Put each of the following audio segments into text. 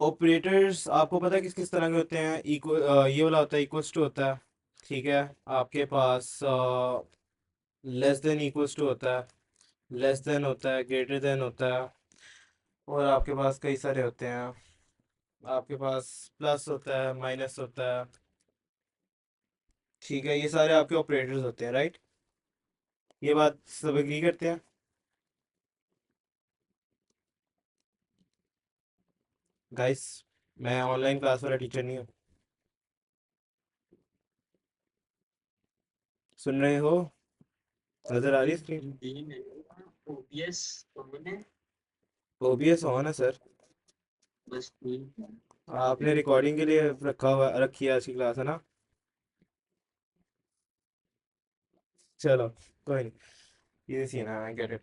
Operators आपको पता है किस किस तरह के होते हैं? ये वाला होता है, इक्वल्स टू होता है। ठीक है। आपके पास लेस देन इक्वल्स टू होता है, लेस देन होता है, ग्रेटर देन होता है, और आपके पास कई सारे होते हैं। आपके पास प्लस होता है, माइनस होता है। ठीक है, ये सारे आपके ऑपरेटर्स होते हैं, राइट? ये बात सब एग्री करते हैं? गाइस, मैं ऑनलाइन क्लास वाला टीचर नहीं हूँ। सुन रहे हो? नजर आ रही है स्क्रीन? ओबीएस ऑन है सर। आपने रिकॉर्डिंग के लिए रखी है आज की क्लास, है ना? चलो, कोई नहीं। ये सीन है, आई गेट इट।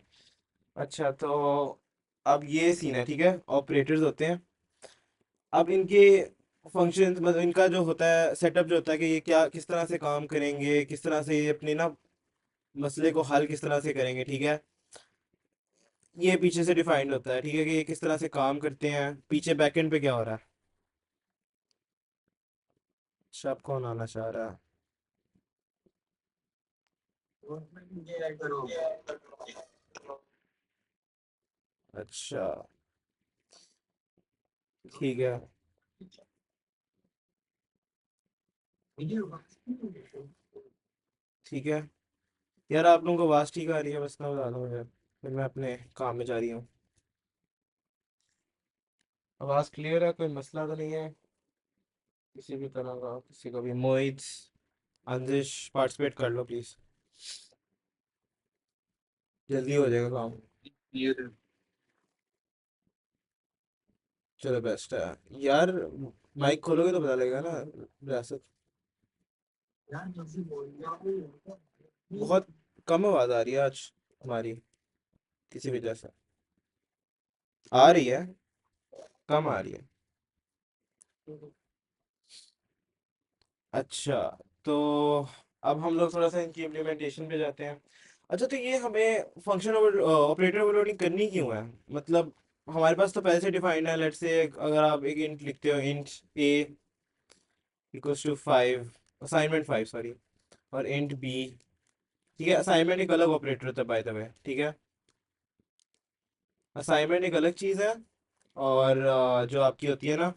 अच्छा, तो अब ये सीन है, ठीक है? ऑपरेटर्स होते हैं। अब इनके फंक्शन, मतलब इनका जो होता है सेटअप, जो होता है कि ये क्या, किस तरह से काम करेंगे, किस तरह से ये अपने ना मसले को हल किस तरह से करेंगे, ठीक है? ये पीछे से डिफाइंड होता है, ठीक है, कि ये किस तरह से काम करते हैं, पीछे बैकएंड पे क्या हो रहा है। अच्छा, अब कौन आना चाह रहा है? अच्छा, ठीक है। ठीक है यार, आप लोगों को आवाज़ ठीक आ रही है? बस ना बता दो मुझे, फिर मैं अपने काम में जा रही हूँ। आवाज़ क्लियर है? कोई मसला तो नहीं है किसी भी तरह का? किसी को भी? मोहित, अंजिश, पार्टिसिपेट कर लो प्लीज़, जल्दी हो जाएगा काम। चलो, बेस्ट है यार। माइक खोलोगे तो पता लगेगा ना रियासत। बहुत कम आवाज़ आ रही है आज हमारी, किसी वजह से। आ रही है, कम आ रही है। अच्छा, तो अब हम लोग थोड़ा सा इनकी इम्प्लीमेंटेशन पे जाते हैं। अच्छा, तो ये हमें फंक्शन ऑपरेटर ओवरलोडिंग करनी क्यों है? मतलब हमारे पास तो पहले से डिफाइंड है। लेट्स से अगर आप एक इंट लिखते हो, int a equals to 5, assignment 5 sorry, और इंट बी। ठीक है, असाइनमेंट एक अलग ऑपरेटर होता है बाय द वे, ठीक है? असाइनमेंट एक अलग चीज़ है, और जो आपकी होती है ना।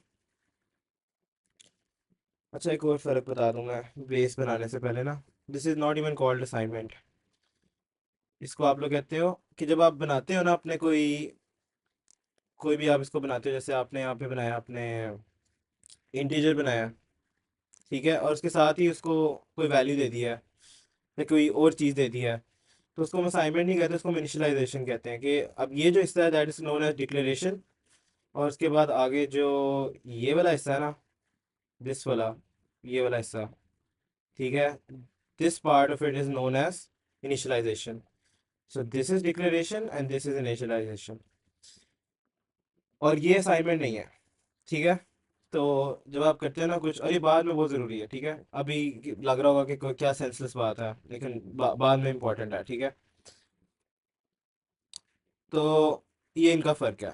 अच्छा, एक और फ़र्क बता दूं मैं बेस बनाने से पहले ना। This is not even called assignment. इसको आप लोग कहते हो कि जब आप बनाते हो ना अपने कोई कोई भी, आप इसको बनाते हो, जैसे आपने यहाँ पे बनाया, आपने इंटीजर बनाया, ठीक है, और उसके साथ ही उसको कोई वैल्यू दे दिया है या कोई और चीज़ दे दिया है, तो उसको हम असाइनमेंट नहीं कहते, उसको हम इनिशियलाइजेशन कहते हैं। कि अब ये जो हिस्सा है that is known as declaration, और उसके बाद आगे जो ये वाला हिस्सा है ना, दिस वाला, ये वाला हिस्सा, ठीक है, this part of it is known as initialization. So this is declaration and this is initialization, और ये असाइनमेंट नहीं है, ठीक है? तो जब आप करते हैं ना कुछ, और ये बाद में बहुत ज़रूरी है, ठीक है? अभी लग रहा होगा कि क्या सेंसलेस बात है, लेकिन बाद में इंपॉर्टेंट है, ठीक है? तो ये इनका फ़र्क है।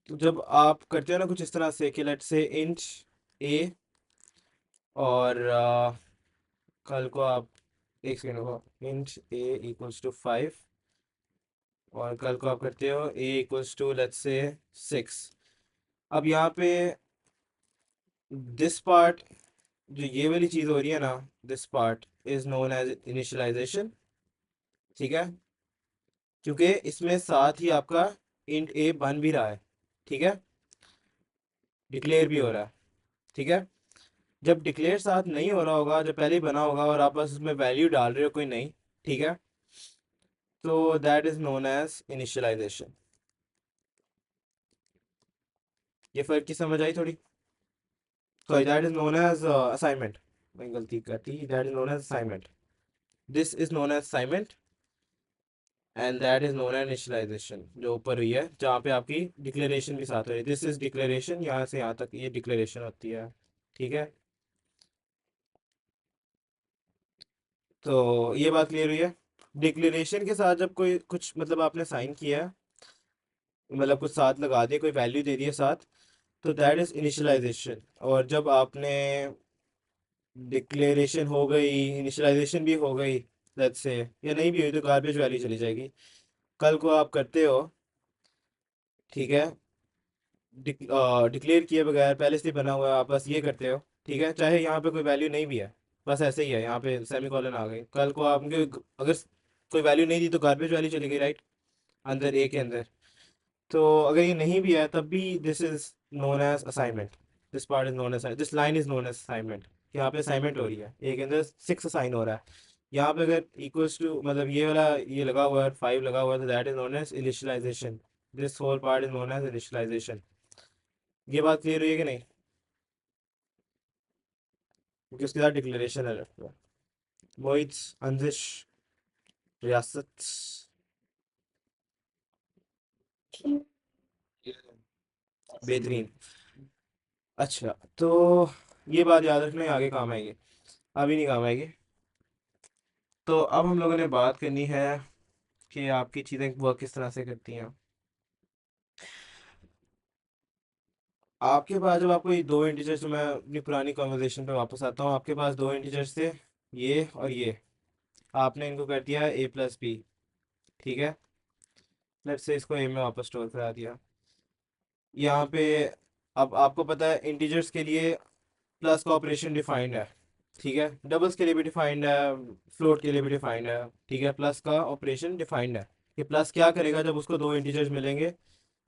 तो जब आप करते हो ना कुछ इस तरह से कि लेट से इंच ए, और कल को आप, एक सेकेंड को, इंच ए इक्वल्स टू 5, और कल को आप करते हो ए इक्वल्स टू लेट्स से 6। अब यहाँ पे दिस पार्ट, जो ये वाली चीज़ हो रही है ना, this part is known as initialization, ठीक है? क्योंकि इसमें साथ ही आपका इंट ए बन भी रहा है, ठीक है, डिक्लेयर भी हो रहा है, ठीक है? जब डिक्लेयर साथ नहीं हो रहा होगा, जब पहले ही बना होगा और आप बस उसमें वैल्यू डाल रहे हो कोई नहीं, ठीक है, तो that is known as initialization. ये फर्क की समझ आई थोड़ी? Sorry, that is known as assignment. मैं गलती कर दी, that is known as assignment. This is known as assignment, and that is known as initialization, जो ऊपर हुई है जहाँ पे आपकी डिक्लेरेशन भी साथ हो रही है। दिस इज डिक्लेरेशन, यहाँ से यहाँ तक ये डिक्लेरेशन होती है, ठीक है? तो ये बात क्लियर हुई है। डिक्लेरेशन के साथ जब कोई कुछ, मतलब आपने साइन किया है, मतलब कुछ साथ लगा दिए, कोई वैल्यू दे दिए साथ, तो दैट इज इनिशियलाइजेशन। और जब आपने डिक्लेरेशन हो गई, इनिशियलाइजेशन भी हो गई, लेट्स से, या नहीं भी हुई तो गार्बेज वैल्यू चली जाएगी। कल को आप करते हो, ठीक है, डिक्लेयर किए बगैर पहले से ही बना हुआ है, आप बस ये करते हो, ठीक है, चाहे यहाँ पे कोई वैल्यू नहीं भी है, बस ऐसे ही है, यहाँ पे सेमी कॉलन आ गई, कल को आपके अगर कोई वैल्यू नहीं दी तो गार्बेज वैल्यू चली गई, राइट, अंदर ए के अंदर। तो अगर ये नहीं भी है तब भी this is known as assignment. This part is known as, this line is known as assignment. यहाँ पे असाइनमेंट हो रही है, ए के अंदर 6 असाइन हो रहा है। यहाँ पे अगर इक्वल्स टू, मतलब ये वाला ये लगा हुआ है, 5 लगा हुआ है, तो that is known as initialization. This whole part is known as initialization. ये बात क्लियर हुई है कि नहीं? क्योंकि उसके साथ डिक्लेरेशन है लगा हुआ। मोहित, अंजिश, रियासत, बेहतरीन। अच्छा, तो ये बात याद रखना, ये आगे काम आएगी, अभी नहीं काम आएगी। तो अब हम लोगों ने बात करनी है कि आपकी चीज़ें वर्क किस तरह से करती हैं। आपके पास जब आपको ये दो इंटीजर्स, तो मैं अपनी पुरानी कॉन्वर्जेशन पे वापस आता हूँ, आपके पास दो इंटीजर्स थे, ये और ये, आपने इनको कर दिया a+b, ठीक है, लेट्स से इसको a में वापस स्टोर करा दिया। यहाँ पे अब आपको पता है इंटीजर्स के लिए प्लस का ऑपरेशन डिफाइंड है, ठीक है, डबल्स के लिए भी डिफाइंड है, फ्लोट के लिए भी डिफाइंड है, ठीक है, प्लस का ऑपरेशन डिफाइंड है। कि प्लस क्या करेगा जब उसको दो इंटीजर्स मिलेंगे,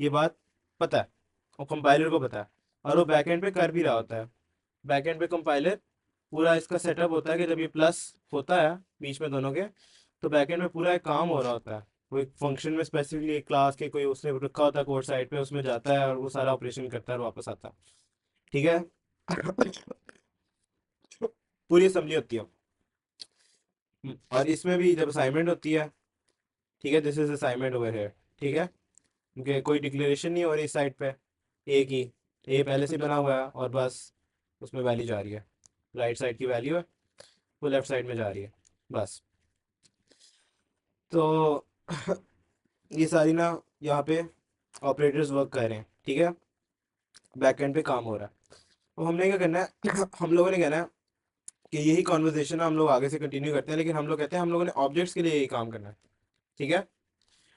ये बात पता है, और कंपाइलर को पता है, और वो बैकएंड पे कर भी रहा होता है। बैकएंड पे कंपाइलर पूरा इसका सेटअप होता है कि जब ये प्लस होता है बीच में दोनों के, तो बैकएंड में पूरा एक काम हो रहा होता है, कोई फंक्शन में स्पेसिफिकली एक क्लास के कोई उसने रखा होता है कोड साइड पे, उसमें जाता है और वो सारा ऑपरेशन करता है और वापस आता है, ठीक है। पूरी असेंबली होती है। और इसमें भी जब असाइनमेंट होती है, ठीक है, दिस इज असाइनमेंट ओवर है, ठीक है, क्योंकि कोई डिक्लेरेशन नहीं हो रही इस साइड पे, ए की, ए पहले से बना हुआ है और बस उसमें वैल्यू जा रही है, राइट साइड की वैल्यू है, वो लेफ्ट साइड में जा रही है, बस। तो ये सारी ना यहाँ पे ऑपरेटर्स वर्क कर रहे हैं, ठीक है, बैक एंड पे काम हो रहा है। तो हमने क्या करना है, हम लोगों ने कहना है कि यही कॉन्वर्जेशन हम लोग आगे से कंटिन्यू करते हैं, लेकिन हम लोग कहते हैं हम लोगों ने ऑब्जेक्ट्स के लिए यही काम करना है, ठीक है,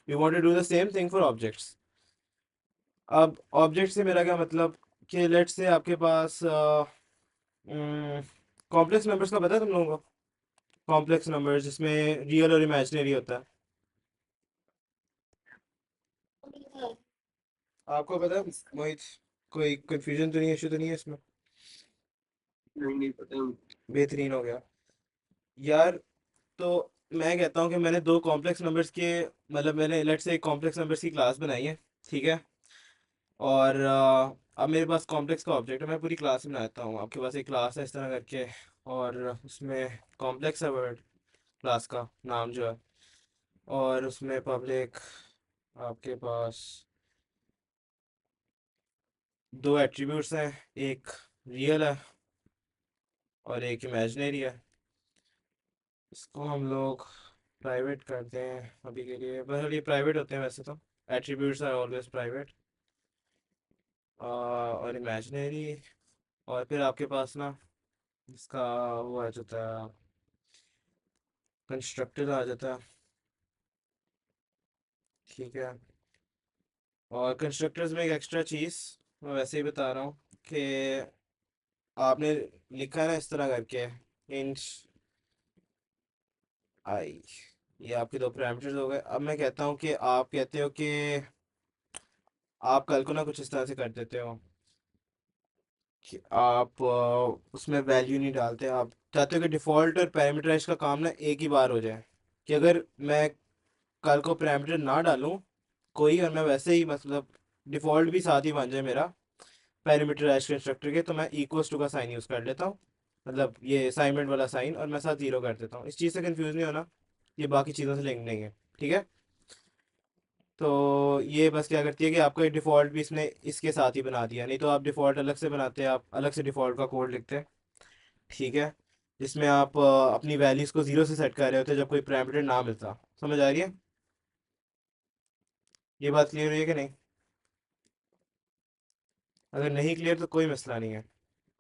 we want to do the same thing for objects. अब ऑब्जेक्ट से मेरा क्या मतलब, कि लेट्स से आपके पास कॉम्प्लेक्स नंबर्स का पता है तुम लोगों को? कॉम्प्लेक्स नंबर्स जिसमें रियल और इमेजिनरी होता है, आपको पता है मोहित? कोई कंफ्यूजन तो नहीं, इशू तो नहीं है इसमें? नहीं नहीं पता। बेहतरीन हो गया यार। तो मैं कहता हूँ कि मैंने दो कॉम्प्लेक्स नंबर्स के, मतलब मैंने लेट्स से एक कॉम्प्लेक्स नंबर्स की क्लास बनाई है, ठीक है, और अब मेरे पास कॉम्प्लेक्स का ऑब्जेक्ट है, मैं पूरी क्लास बनाता हूँ, आपके पास एक क्लास है इस तरह करके, और उसमें कॉम्प्लेक्स है वर्ड, क्लास का नाम जो है, और उसमें पब्लिक आपके पास दो एट्रीब्यूट्स हैं, एक रियल है और एक इमेजिनरी है। इसको हम लोग प्राइवेट करते हैं अभी के लिए, बस ये प्राइवेट होते हैं वैसे तो, एट्रीब्यूट्स आर ऑलवेज प्राइवेट, और इमेजिनरी। और फिर आपके पास ना इसका वो आ जाता है, कंस्ट्रक्टर आ जाता है, ठीक है। और कंस्ट्रक्टर्स में एक एक्स्ट्रा चीज़ मैं वैसे ही बता रहा हूँ कि आपने लिखा है ना इस तरह करके, इंट आई, ये आपके दो पैरामीटर्स हो गए। अब मैं कहता हूँ कि आप कहते हो कि आप कल को ना कुछ इस तरह से कर देते हो कि आप उसमें वैल्यू नहीं डालते, आप चाहते हो कि डिफ़ॉल्ट और पैरामीटराइज का काम ना एक ही बार हो जाए, कि अगर मैं कल को पैरामीटर ना डालूं कोई, और मैं वैसे ही मतलब डिफ़ॉल्ट भी साथ ही बन जाए मेरा पैरामीटराइज कंस्ट्रक्टर के, तो मैं इक्वल्स टू का साइन यूज़ कर लेता हूँ, मतलब ये असाइनमेंट वाला साइन, और मैं साथ जीरो कर देता हूँ, इस चीज़ से कंफ्यूज नहीं होना, ये बाकी चीज़ों से लिंक नहीं है, ठीक है। तो ये बस क्या करती है कि आपको एक डिफ़ॉल्ट भी इसने इसके साथ ही बना दिया, नहीं तो आप डिफ़ॉल्ट अलग से बनाते हैं, आप अलग से डिफ़ॉल्ट का कोड लिखते हैं, ठीक है, जिसमें आप अपनी वैल्यूज़ को ज़ीरो से सेट कर रहे होते हैं जब कोई पैरामीटर ना मिलता। समझ आ रही है? ये बात क्लियर हुई है कि नहीं? अगर नहीं क्लियर तो कोई मसला नहीं है,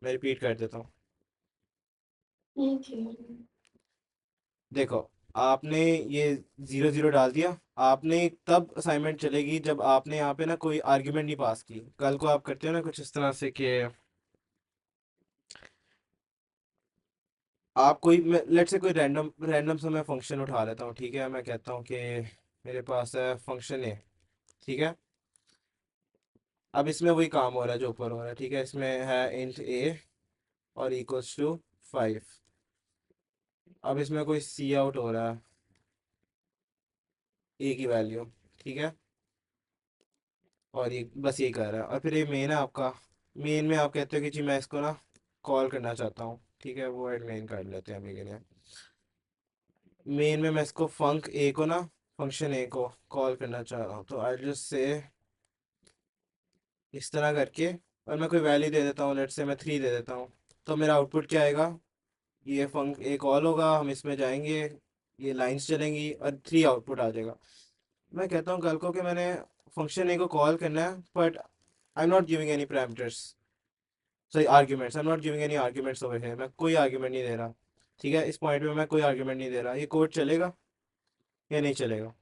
मैं रिपीट कर देता हूँ। ठीक है। देखो, आपने ये 0 0 डाल दिया। आपने तब असाइनमेंट चलेगी जब आपने यहाँ पे ना कोई आर्ग्यूमेंट नहीं पास की। कल को आप करते हो ना कुछ इस तरह से कि आप कोई, लेट से कोई रैंडम रैंडम सा मैं फंक्शन उठा लेता हूँ, ठीक है। मैं कहता हूँ कि मेरे पास है फंक्शन ए, ठीक है। अब इसमें वही काम हो रहा है जो ऊपर हो रहा है, ठीक है। इसमें है इंट ए और इक्वल्स टू 5। अब इसमें कोई सी आउट हो रहा है ए की वैल्यू, ठीक है। और ये बस यही कर रहा है। और फिर ये मेन है आपका। मेन में आप कहते हो कि जी मैं इसको ना कॉल करना चाहता हूँ, ठीक है। वो ऐड मेन कर लेते हैं अभी के लिए। मेन में मैं इसको फंक ए को ना, फंक्शन ए को कॉल करना चाह रहा हूँ, तो आई जस्ट से इस तरह करके, और मैं कोई वैल्यू दे देता हूँ, लेट से मैं 3 दे देता हूँ। तो मेरा आउटपुट क्या आएगा? ये फंक ए कॉल होगा, हम इसमें जाएंगे, ये लाइंस चलेंगी और 3 आउटपुट आ जाएगा। मैं कहता हूँ कल को कि मैंने फंक्शन ए को कॉल करना है, but I am not giving any parameters, sorry arguments, I am not giving any arguments over here. मैं कोई आर्ग्यूमेंट नहीं दे रहा, ठीक है। इस पॉइंट पे मैं कोई आर्ग्यूमेंट नहीं दे रहा। ये कोड चलेगा या नहीं चलेगा?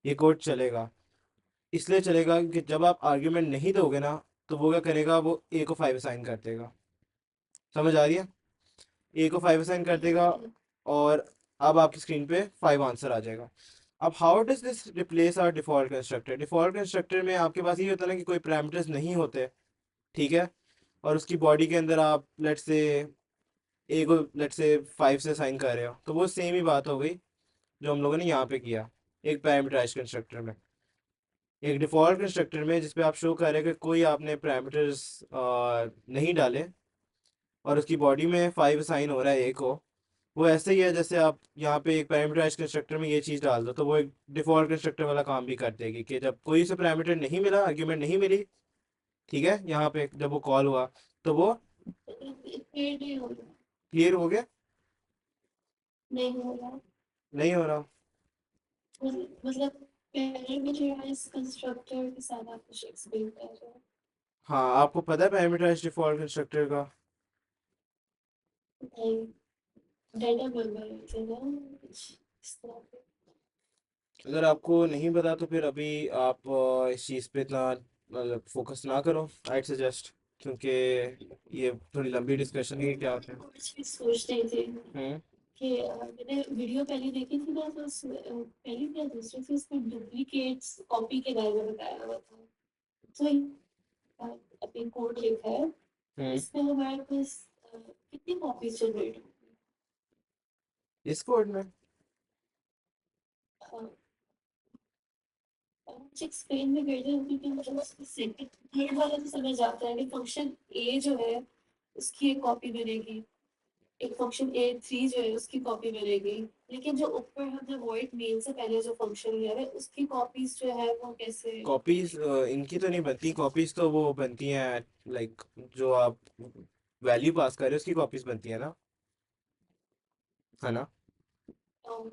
ये कोड चलेगा। इसलिए चलेगा कि जब आप आर्ग्यूमेंट नहीं दोगे ना, तो वो क्या करेगा, वो ए को 5 असाइन कर देगा। समझ आ रही है? ए को 5 असाइन कर देगा। ठीक है। और अब आपकी स्क्रीन पे 5 आंसर आ जाएगा। अब how does this replace our default constructor? Default constructor में आपके पास ये होता है ना कि कोई पैरामीटर्स नहीं होते, ठीक है। और उसकी बॉडी के अंदर आप लेट से ए को लेट से 5 से साइन कर रहे हो, तो वो सेम ही बात हो गई जो हम लोगों ने यहाँ पे किया एक पैरामीटराइज कंस्ट्रक्टर में। एक डिफॉल्ट कंस्ट्रक्टर में जिसपे आप शो कर रहे हैं कि कोई आपने पैरामीटर्स नहीं डाले, और उसकी बॉडी में 5 साइन हो रहा है ए को। वो ऐसे ही है जैसे आप यहाँ पे एक पैरामीटराइज कंस्ट्रक्टर में ये चीज़ डाल दो, तो वो एक डिफॉल्ट कंस्ट्रक्टर वाला काम भी कर देगी कि जब कोई से पैरामीटर नहीं मिला, आर्ग्यूमेंट नहीं मिली, ठीक है, यहाँ पे जब वो कॉल हुआ, तो वो पेड़ नहीं हो रहा। क्लियर हो गया। नहीं हो रहा। नहीं हो रहा? मतलब पैरामीटराइज कंस्ट्रक्टर के साथ आप कुछ एक्सप्लेन कर रहे हो। हाँ, आपको पता है पैरामीटराइज डिफॉल्ट कंस्ट्रक्टर का? नहीं, डेटा मेंबर होते हैं ना कुछ इस तरह के। अगर आपको नहीं पता तो फिर अभी आप इस चीज़ पे इतना मतलब फोकस ना करो, आई सजेस्ट, क्योंकि ये थोड़ी लंबी डिस्कशन है कि क्या होता है। कुछ भी सोच रही थी हम्म। कि मैंने वीडियो पहले देखी थी ना, तो पहली या दूसरी थी, उसमें डुप्लीकेट्स कॉपी के बारे में बताया हुआ था। तो अभी कोड लिखा है, हम्म। इसमें हमारे पास कितनी कॉपीज जनरेट इस कोड में होगी। कुछ एक्सप्लेन भी कर दे, क्योंकि मतलब सेकंड थर्ड वाला तो समझ आता है कि फंक्शन ए जो है उसकी एक कॉपी बनेगी, एक फंक्शन ए थ्री जो है उसकी कॉपी बनेगी, लेकिन जो ऊपर हमने वॉइड मेन से पहले जो फंक्शन लिया है उसकी कॉपीज जो है वो कैसे। कॉपीज इनकी तो नहीं बनती। कॉपीज तो वो बनती हैं लाइक जो आप वैल्यू पास कर रहे हो उसकी कॉपीज बनती है ना, है ना। अम,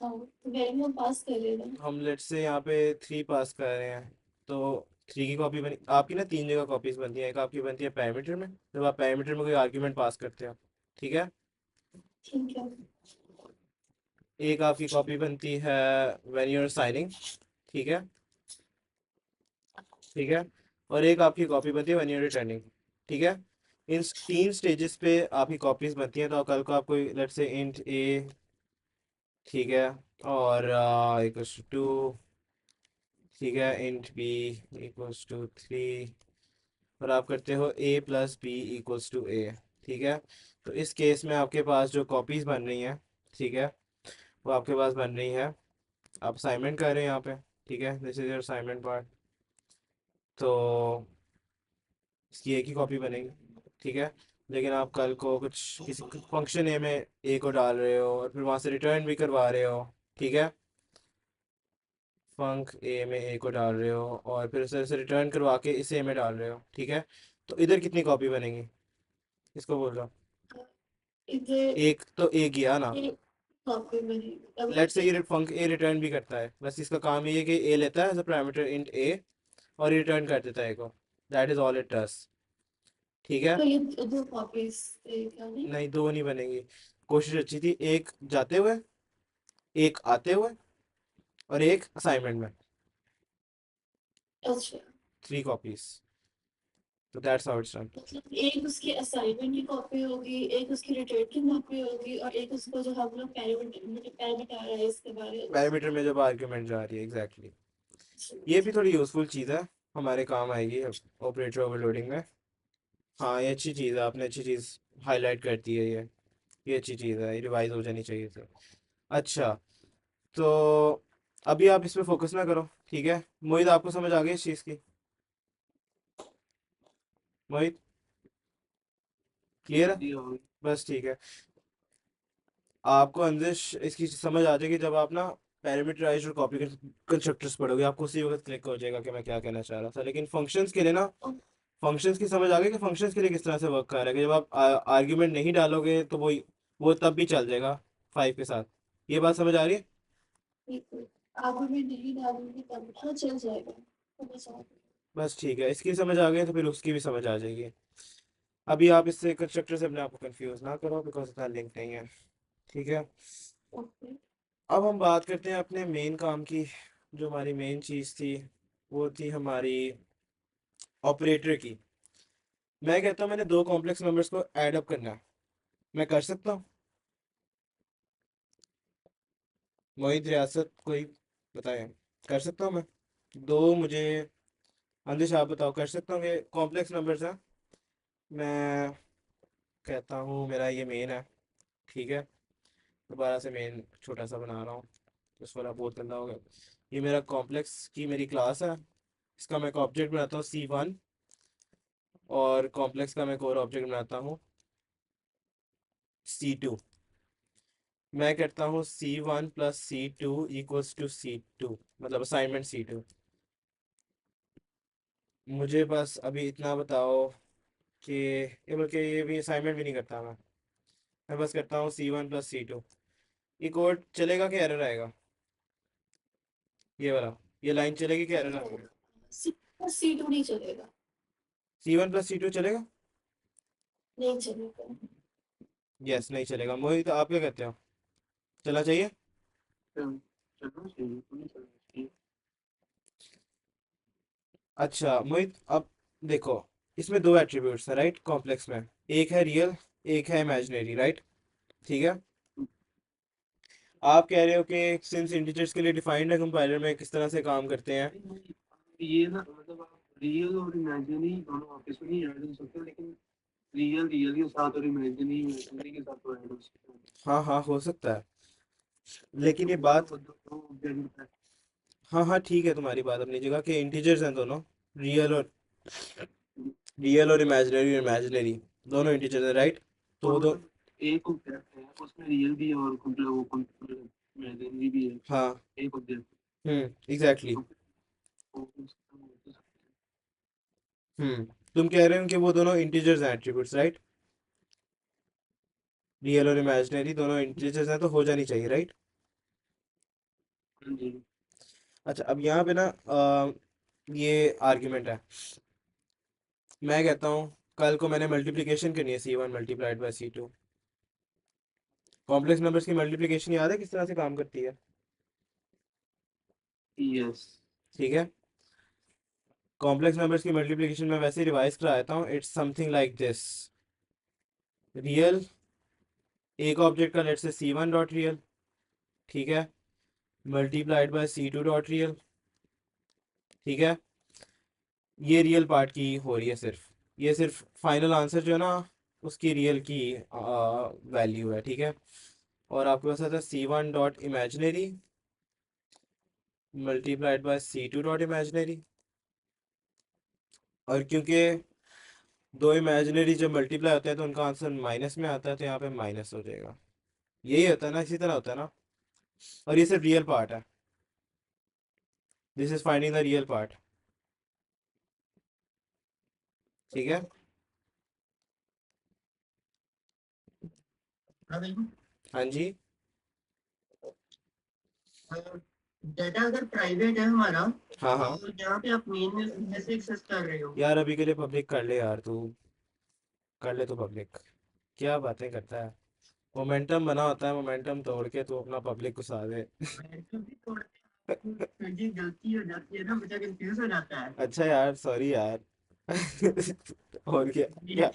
हाँ, तो वैल्यू हम पास कर रहे हैं ना। हम लेट से यहाँ पे 3 पास कर रहे हैं, तो 3 की कॉपी बनी आपकी ना। 3 जगह कॉपीज बनती है। एक आपकी बनती है पैरामीटर में, जब आप पैरामीटर में कोई आर्ग्यूमेंट पास करते हो, ठीक है। ठीक है। एक आपकी कॉपी बनती है व्हेन यू आर साइनिंग, ठीक है, ठीक है। और एक आपकी कॉपी बनती है व्हेन यू आर रिटर्निंग, ठीक है। इन 3 स्टेजेस पे आपकी कॉपीज बनती हैं। तो कल को आपको लेट से इंट ए, ठीक है, और इक्वल्स टू 2, ठीक है, इंट बी इक्वल्स टू 3, और आप करते हो ए प्लस बी इक्वल्स टू ए, ठीक है। तो इस केस में आपके पास जो कॉपीज बन रही हैं, ठीक है, वो आपके पास बन रही है। आप असाइनमेंट कर रहे हैं यहाँ पे, ठीक है, this is your assignment part. तो इसकी एक ही कॉपी बनेगी, ठीक है। लेकिन आप कल को कुछ किसी फंक्शन ए में ए को डाल रहे हो और फिर वहाँ से रिटर्न भी करवा रहे हो, ठीक है। फंक ए में ए को डाल रहे हो और फिर उसे रिटर्न करवा के इस ए में डाल रहे हो, ठीक है। तो इधर कितनी कॉपी बनेगी? इसको बोल रहा हूँ। इधर एक तो ए गया ना। एक कॉपी बनेगी अब लेट्स से ये फंक ए रिटर्न भी करता है, बस इसका काम ये है कि ए लेता है एज अ पैरामीटर इंट ए और रिटर्न कर देता है ए को। That is all it does. ठीक है। तो ये दो कॉपीज क्या नहीं? नहीं, दो नहीं बनेंगी। कोशिश अच्छी थी, एक जाते हुए, एक आते हुए, और एक असाइनमेंट में। अच्छा, 3 कॉपीज। तो दैट्स हाउ इट्स डन। मतलब एक उसकी असाइनमेंट की कॉपी होगी, एक उसकी रिटर्न की कॉपी होगी, और एक उसको जो हम लोग पैरामीटर आ रहा है इसके बारे में पैरामीटर में जब आर्ग्यूमेंट जा रही है, एग्जैक्टली। ये भी थोड़ी यूजफुल चीज़ है, हमारे काम आएगी ऑपरेटर ओवरलोडिंग में। हाँ, ये अच्छी चीज़ है, आपने अच्छी चीज़ हाईलाइट कर दी है। ये अच्छी चीज़ है, ये रिवाइज हो जानी चाहिए थी। अच्छा, तो अभी आप इस पे फोकस ना करो, ठीक है। मोहित, आपको समझ आ गई इस चीज़ की? मोहित, क्लियर है? जी हाँ। बस ठीक है। आपको अंदिश इसकी समझ आ जाएगी जब आप ना पैरामीटराइज्ड और कॉपी कंस्ट्रक्टर्स पढ़ोगे, आपको उसी वक्त क्लिक हो जाएगा कि मैं क्या कहना चाह रहा था। लेकिन फंक्शंस के लिए ना, फंक्शंस की समझ आ गई कि फंक्शंस के लिए किस तरह से वर्क कर रहा है, कि जब आप आर्ग्यूमेंट नहीं डालोगे तो वो तब भी चल जाएगा 5 के साथ। ये बात समझ आ रही है? बिल्कुल। आगे में नहीं डालूंगी तब हाँ चल जाएगा, समझ आ गया। बस ठीक है, इसकी समझ आ गई तो फिर उसकी भी समझ आ जाएगी। अभी आप इससे कंस्ट्रक्टर से अपने आप को कंफ्यूज ना करो, बिकॉज इतना लिंक नहीं है। ठीक है। ओके। अब हम बात करते हैं अपने मेन काम की। जो हमारी मेन चीज़ थी, वो थी हमारी ऑपरेटर की। मैं कहता हूँ मैंने दो कॉम्प्लेक्स नंबर्स को ऐड अप करना है। मैं कर सकता हूँ? मोहित, रियासत, कोई बताए। कर सकता हूँ मैं? दो मुझे, अंदिश आप बताओ, कर सकता हूँ? ये कॉम्प्लेक्स नंबर्स हैं। मैं कहता हूँ मेरा ये मेन है, ठीक है। दोबारा से मेन छोटा सा बना रहा हूँ, उस वाला बहुत गंदा हो गया। ये मेरा कॉम्प्लेक्स की मेरी क्लास है। इसका मैं एक ऑब्जेक्ट बनाता हूँ C1, और कॉम्प्लेक्स का मैं एक और ऑब्जेक्ट बनाता हूँ C2। मैं कहता हूँ C1 plus C2 equals to C2, मतलब असाइनमेंट C2। मुझे बस अभी इतना बताओ कि ये, बल्कि ये भी असाइनमेंट भी नहीं करता मैं बस करता हूँ C1 प्लस C2। ये कोड चलेगा कि एरर आएगा? ये वाला, ये लाइन चलेगी कि एरर आएगा? सी टू नहीं चलेगा। C1 प्लस C2 चलेगा? नहीं चलेगा। यस, नहीं चलेगा। मोहित, आप क्या कहते हो? चलना चाहिए? चलना चाहिए, क्यों नहीं चलना चाहिए? अच्छा मोहित, अब देखो, इसमें दो एट्रीब्यूट्स हैं राइट, कॉम्प्लेक्स में। एक है रियल, एक है इमेजिनरी, राइट? ठीक है। आप कह रहे हो कि सिंस इंटीजर्स के लिए डिफाइंड है कंपाइलर में किस तरह से काम करते हैं। ये ना, मतलब आप रियल और इमेजिनरी दोनों आपस में नहीं ऐड हो सकते, लेकिन रियल रियल के साथ और इमेजिनरी इमेजिनरी के साथ तो ऐड हो सकते हैं। हाँ हाँ, हो सकता है, लेकिन तो ये दोनों बात, को दो ऑब्जेक्ट है। हाँ हाँ ठीक है, तुम्हारी बात अपनी जगह कि इंटीजर्स हैं दोनों। रियल और रियल और इमेजिनरी दोनों इंटीजर्स हैं, राइट? तो और वो दो, मतलब एक ऑब्जेक्ट है उसमें रियल भी है और मतलब वो इमेजिनरी भी है, हाँ, एक ऑब्जेक्ट। एग्जैक्टली। तो वो उसका हो तो सकता तुम कह रहे हो कि वो दोनों इंटीजर्स हैं, एट्रीब्यूट्स, राइट? रियल और इमेजिनरी दोनों इंटीजर्स हैं, तो हो जानी चाहिए, राइट? है। हाँ जी। अच्छा, अब यहाँ पे ना ये आर्ग्यूमेंट है। मैं कहता हूँ कल को मैंने मल्टीप्लिकेशन करनी है C1 multiplied by C2। Complex numbers की मल्टीप्लिकेशन याद है किस तरह से काम करती है? यस। ठीक है। कॉम्प्लेक्स नंबर्स की मल्टीप्लिकेशन में वैसे ही रिवाइज कराता हूँ, it's something like this. Real, एक ऑब्जेक्ट का लेट से C1 डॉट रियल, ठीक है, multiplied by C2 dot real, ठीक है। ये रियल पार्ट की हो रही है सिर्फ, ये सिर्फ फाइनल आंसर जो है ना, उसकी रियल की वैल्यू है, ठीक है। और आपके पास आता है C1 dot imaginary multiplied by C2 dot imaginary. और क्योंकि दो इमेजिनरी जब मल्टीप्लाई होते हैं तो उनका आंसर माइनस में आता है, तो यहाँ पे माइनस हो जाएगा। यही होता है ना, इसी तरह होता है ना। और ये सिर्फ रियल पार्ट है, this is finding the real part, ठीक है। हाँ जी। डाटा अगर प्राइवेट है हमारा, हाँ हाँ तो यहाँ पे आप मेन में कैसे एक्सेस कर रहे हो? यार, अभी के लिए पब्लिक कर ले यार तू, कर ले तू पब्लिक। क्या बातें करता है। मोमेंटम बना होता है, मोमेंटम तोड़ के तू अपना पब्लिक घुसा दे। मैं भी थोड़ा, फिर ये गलती हो जाती है ना, बच्चा कंफ्यूज हो जाता है। अच्छा यार, सॉरी यार। और क्या क्या।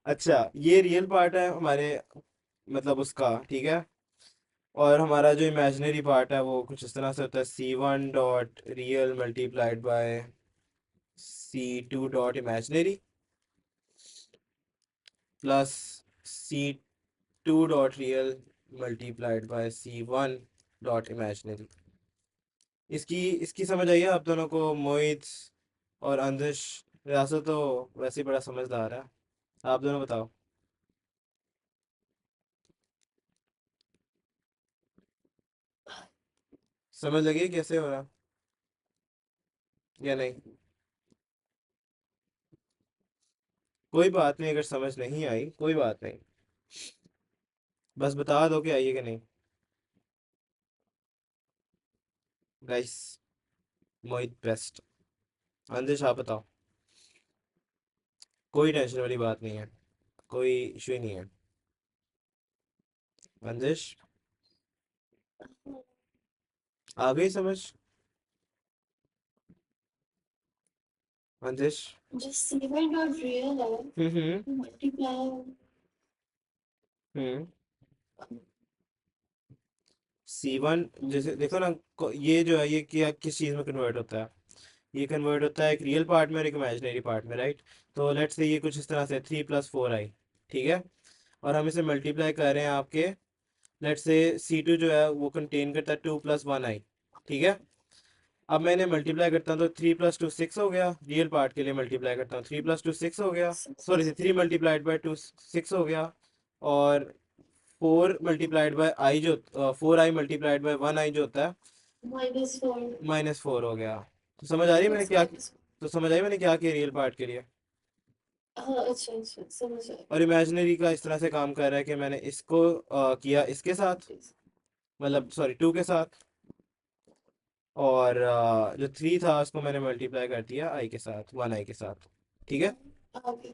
अच्छा, ये रियल पार्ट है हमारे, मतलब उसका, ठीक है। और हमारा जो इमेजिनरी पार्ट है वो कुछ इस तरह से होता है, C1 dot real multiplied by C2 dot imaginary plus C2 dot real multiplied by C1 dot imaginary. इसकी इसकी समझ आई है आप दोनों को? मोहित और अंदिश, रियासत तो वैसे ही बड़ा समझदार है। आप दोनों बताओ। समझ लगी कैसे हो रहा या नहीं? कोई बात नहीं, अगर समझ नहीं आई कोई बात नहीं, बस बता दो कि आई है कि नहीं। गाइस, मोहित बेस्ट। अंदिश आप बताओ। कोई टेंशन वाली बात नहीं है, कोई इशू ही नहीं है। अंदिश, आ गई समझ? अंदिश। जो सीमेंट डॉट रियल है हम्म। मल्टीप्लाई हम्म। C1, जैसे देखो ना, ये जो है ये क्या किस चीज़ में कन्वर्ट होता है? ये कन्वर्ट होता है एक रियल पार्ट में और एक इमेजिनरी पार्ट में, राइट? तो लेट्स से ये कुछ इस तरह से 3 + 4i, ठीक है। और हम इसे मल्टीप्लाई कर रहे हैं आपके, लेट्स से C2 जो है वो कंटेन करता है 2 + 1i, ठीक है। अब मैं इन्हें मल्टीप्लाई करता हूँ तो 3 + 2 6 हो गया, रियल पार्ट के लिए मल्टीप्लाई करता हूँ, 3 + 2 6 हो गया, सॉरी 3 × 2 6 हो गया। और 4 जो 4i -4 -4 हो गया। तो समझ आ रही है मैंने प्लस क्या, माइनस। तो समझ आई मैंने क्या किया रियल पार्ट के लिए। हाँ अच्छा अच्छा समझ आया। और इमेजिनरी का इस तरह से काम कर रहा है कि मैंने इसको किया इसके साथ, मतलब सॉरी 2 के साथ। और जो 3 था उसको मैंने मल्टीप्लाई कर दिया आई के साथ, 1i के साथ, ठीक है। आगे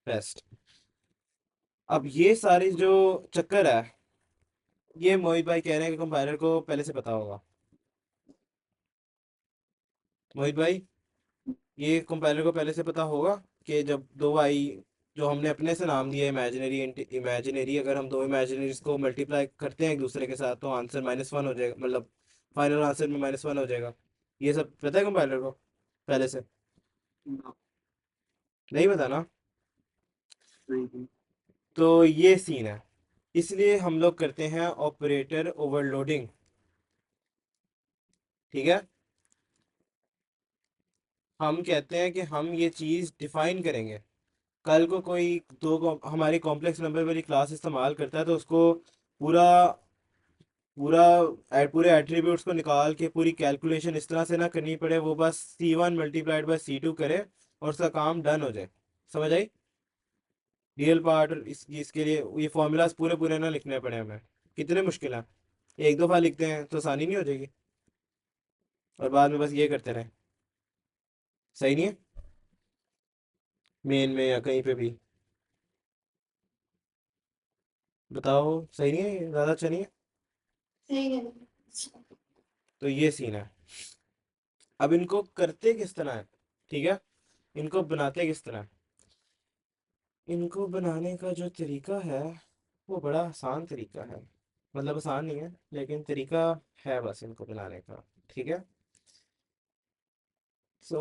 बेस्ट। अब ये सारी जो चक्कर है, ये मोहित भाई कह रहे हैं कि कंपाइलर को पहले से पता होगा। मोहित भाई, ये कंपाइलर को पहले से पता होगा कि जब दो आई, जो हमने अपने से नाम दिया इमेजिनरी, इमेजिनरी, अगर हम दो इमेजिनरीज को मल्टीप्लाई करते हैं एक दूसरे के साथ तो आंसर -1 हो जाएगा, मतलब फाइनल आंसर में -1 हो जाएगा। ये सब पता है कंपाइलर को पहले से? ना, नहीं पता ना? नहीं। तो ये सीन है, इसलिए हम लोग करते हैं ऑपरेटर ओवरलोडिंग, ठीक है। हम कहते हैं कि हम ये चीज़ डिफाइन करेंगे। कल को कोई हमारी कॉम्प्लेक्स नंबर वाली क्लास इस्तेमाल करता है तो उसको पूरा पूरा पूरे एट्रीब्यूट्स को निकाल के पूरी कैलकुलेशन इस तरह से ना करनी पड़े, वो बस C1 × C2 करे और उसका काम डन हो जाए। समझ आई? रियल पार्ट इसके लिए ये फॉर्मूलाज पूरे पूरे ना लिखने पड़े हमें। कितने मुश्किल हैं, एक दफ़ा लिखते हैं तो आसानी नहीं हो जाएगी, और बाद में बस ये करते रहें। सही नहीं है? मेन में या कहीं पे भी बताओ, सही नहीं है? ज़्यादा अच्छा नहीं है? सही है। अच्छा, तो ये सीन है। अब इनको करते किस तरह है, ठीक है, इनको बनाते किस तरह है? इनको बनाने का जो तरीका है वो बड़ा आसान तरीका है, मतलब आसान नहीं है लेकिन तरीका है बस इनको बनाने का, ठीक है। सो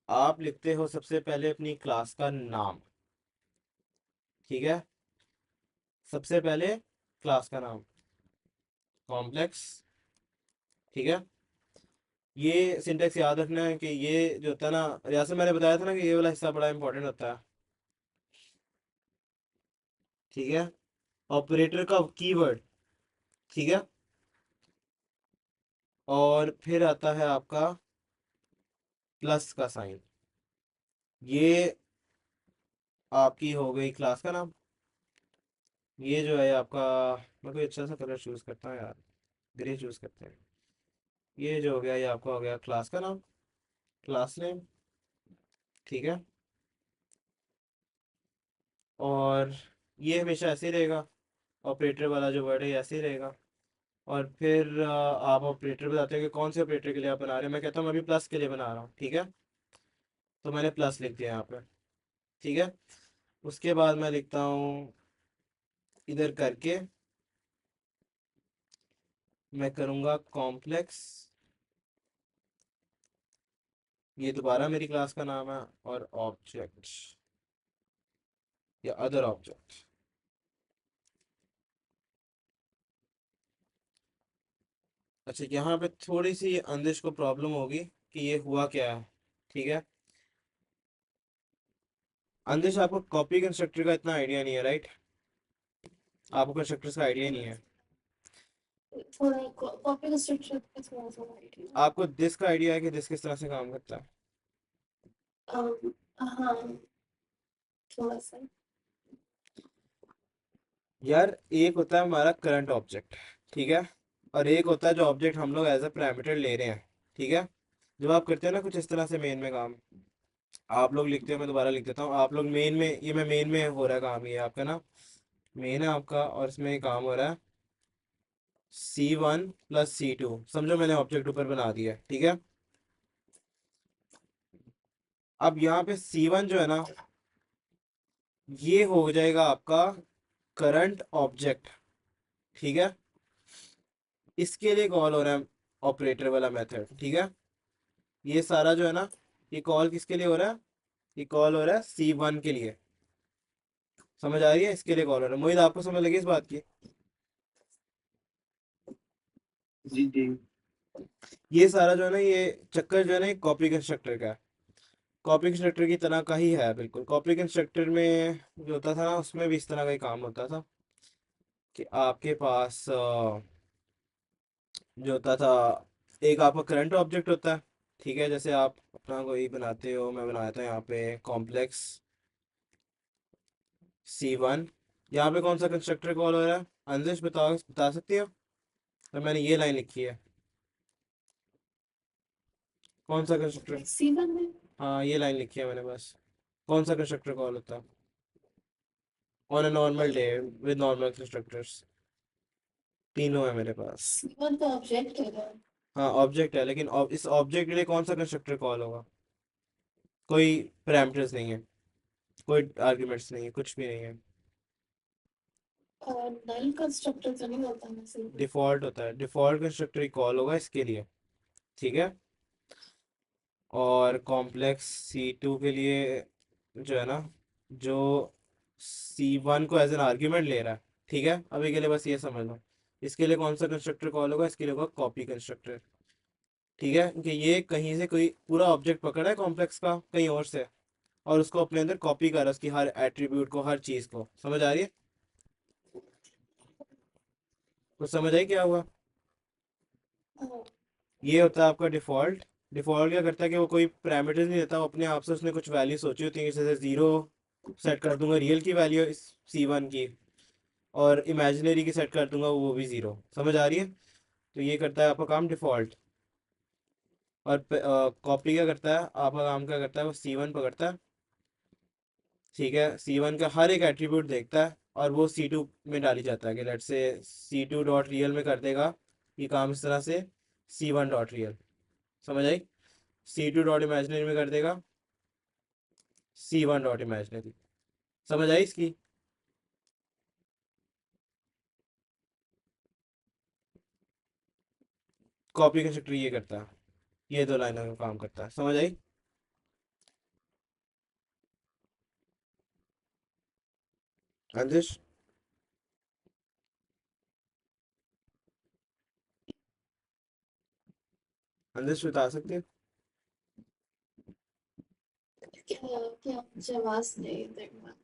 आप लिखते हो सबसे पहले अपनी क्लास का नाम, ठीक है। सबसे पहले क्लास का नाम कॉम्प्लेक्स, ठीक है। ये सिंटेक्स याद रखना है कि ये जो होता है ना, जैसे मैंने बताया था ना कि ये वाला हिस्सा बड़ा इंपॉर्टेंट होता है, ठीक है। ऑपरेटर का कीवर्ड, ठीक है। और फिर आता है आपका प्लस का साइन, ये आपकी हो गई क्लास का नाम, ये जो है आपका, मैं कोई अच्छा सा कलर चूज़ करता हूँ यार, ग्रे चूज़ करते हैं। ये जो हो गया ये आपका हो गया क्लास का नाम, क्लास नेम, ठीक है। और ये हमेशा ऐसे ही रहेगा, ऑपरेटर वाला जो वर्ड है ये ऐसे ही रहेगा। और फिर आप ऑपरेटर बताते हो कि कौन से ऑपरेटर के लिए आप बना रहे हैं। मैं कहता हूँ मैं अभी प्लस के लिए बना रहा हूँ, ठीक है। तो मैंने प्लस लिख दिया यहाँ पे, ठीक है। उसके बाद मैं लिखता हूँ इधर करके, मैं करूँगा कॉम्प्लेक्स, ये दोबारा मेरी क्लास का नाम है, और ऑब्जेक्ट या अदर ऑब्जेक्ट। अच्छा, यहाँ पे थोड़ी सी अंदिश को प्रॉब्लम होगी कि ये हुआ क्या है, ठीक है। अंदिश, आपको कॉपी कंस्ट्रक्टर का इतना आइडिया नहीं है, राइट? आपको कंस्ट्रक्टर्स का आइडिया नहीं है। थोड़ा कॉपी का स्ट्रक्चर पे थोड़ा सा आइडिया। आपको दिस का आइडिया है कि दिस किस तरह से काम करता है? हाँ, थोड़ा सा। यार एक होता है हमारा करंट ऑब्जेक्ट, ठीक है। और एक होता है जो ऑब्जेक्ट हम लोग एज अ पैरामीटर ले रहे हैं, ठीक है। जब आप करते हैं ना कुछ इस तरह से मेन में काम, आप लोग लिखते हो, मैं दोबारा लिख देता हूँ। आप लोग मेन में, ये मैं मेन में हो रहा है काम, ये आपका ना मेन है आपका, और इसमें ये काम हो रहा है C1 + C2, समझो मैंने ऑब्जेक्ट ऊपर बना दिया है, ठीक है। अब यहाँ पे C1 जो है ना, ये हो जाएगा आपका करंट ऑब्जेक्ट, ठीक है। इसके लिए कॉल हो रहा है ऑपरेटर वाला मेथड, ठीक है। ये सारा जो है ना, ये कॉल किसके लिए हो रहा है? ये कॉल हो रहा है C1 के लिए, समझ आ रही है? इसके लिए कॉल हो रहा है। मोहित, आपको समझ लगी इस बात की? जी जी। ये सारा जो है ना, ये चक्कर जो है ना, ये कॉपी कंस्ट्रक्टर का है। कॉपी कंस्ट्रक्टर की तरह का ही है बिल्कुल। कॉपी कंस्ट्रक्टर में जो होता था ना, उसमें भी इस तरह का ही काम होता था कि आपके पास जो होता था, एक आपका करंट ऑब्जेक्ट होता है, ठीक है। जैसे आप अपना कोई बनाते हो, मैं बनाया था यहाँ पे कॉम्प्लेक्स C1। यहाँ पे कौन सा कंस्ट्रक्टर कॉल हो रहा है? अंदेश, बता सकती हो? तो मैंने ये लाइन लिखी है, कौन सा कंस्ट्रक्टर? C1 में हाँ, ये लाइन लिखी है मैंने बस। कौन सा कंस्ट्रक्टर कॉल होता है on a normal day with normal constructors? तीनों है मेरे पास। C1 का ऑब्जेक्ट है ना। हाँ, ऑब्जेक्ट है, लेकिन इस ऑब्जेक्ट के लिए कौन सा कंस्ट्रक्टर कॉल होगा? कोई पैरामीटर्स नहीं है, कोई आर्ग्यूमेंट्स नहीं है, कुछ भी नहीं है। नल कंस्ट्रक्टर तो नहीं होता ना सही। डिफॉल्ट होता है, डिफॉल्ट कंस्ट्रक्टर ही कॉल होगा इसके लिए, ठीक है। और कॉम्प्लेक्स C2 के लिए जो है ना, जो C1 को एज एन आर्ग्यूमेंट ले रहा है, ठीक है। अभी के लिए बस ये समझ लो, इसके लिए कौन सा कंस्ट्रक्टर कॉल होगा? इसके लिए होगा कॉपी कंस्ट्रक्टर, ठीक है। क्योंकि ये कहीं से कोई पूरा ऑब्जेक्ट पकड़ा है कॉम्प्लेक्स का कहीं और से, और उसको अपने अंदर कॉपी कर रहा है, उसकी हर एट्रीब्यूट को, हर चीज़ को। समझ आ रही है? कुछ समझ आई क्या हुआ? हाँ, ये होता है आपका डिफ़ॉल्ट। डिफ़ॉल्ट क्या करता है कि वो कोई पैरामीटर्स नहीं देता, वो अपने आप से उसने कुछ वैल्यू सोची होती है, जैसे ज़ीरो सेट कर दूंगा रियल की वैल्यू इस C1 की, और इमेजिनरी की सेट कर दूंगा वो भी ज़ीरो। समझ आ रही है? तो ये करता है आपका काम डिफ़ॉल्ट। और कॉपी क्या करता है आपका काम, क्या करता है वो C1 पकड़ता है, ठीक है। C1 का हर एक एट्रीब्यूट देखता है, और वो C2 में डाली जाता है कि लेट से C2 डॉट रियल में कर देगा ये काम इस तरह से, C1 डॉट रियल। समझ आई? C2 डॉट इमेजिनरी में कर देगा C1 डॉट इमेजिनरी। समझ आई इसकी? कॉपी कंस्ट्रक्टर ये करता है, ये दो लाइनों का काम करता है। समझ आई? अंदिश, अंदिश बता सकते हैं? क्या क्या मुझे आवाज नहीं देखना।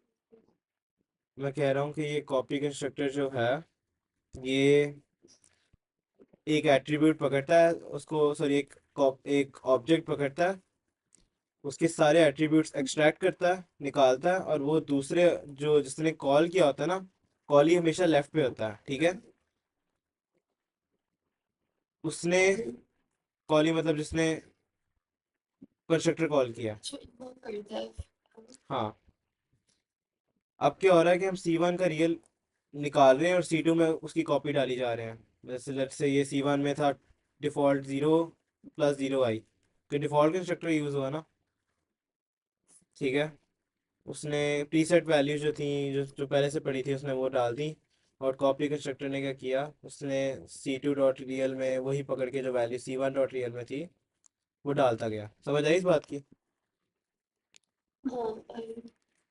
मैं कह रहा हूँ कि ये कॉपी कंस्ट्रक्टर जो है, ये एक एट्रीब्यूट पकड़ता है उसको, सॉरी, एक ऑब्जेक्ट पकड़ता है, उसके सारे एट्रीब्यूट्स एक्सट्रैक्ट करता है, निकालता है, और वो दूसरे जो जिसने कॉल किया होता है ना, कॉली हमेशा लेफ्ट पे होता है, ठीक है। उसने कॉली मतलब जिसने कंस्ट्रक्टर कॉल किया। जो इन्वॉल्व करता है। हाँ, अब क्या हो रहा है कि हम C1 का रियल निकाल रहे हैं और C2 में उसकी कॉपी डाली जा रहे हैं। जैसे लेट्स से ये C1 में था डिफ़ॉल्ट 0 + 0 i, तो डिफ़ॉल्ट कंस्ट्रक्टर यूज़ हुआ ना, ठीक है। उसने प्रीसेट वैल्यूज जो थी, जो पहले से पड़ी थी, उसने वो डाल दी। और कॉपी कंस्ट्रक्टर ने क्या किया, उसने C2 डॉट रियल में वही पकड़ के जो वैल्यू C1 डॉट रियल में थी वो डालता गया। समझ आई इस बात की? हाँ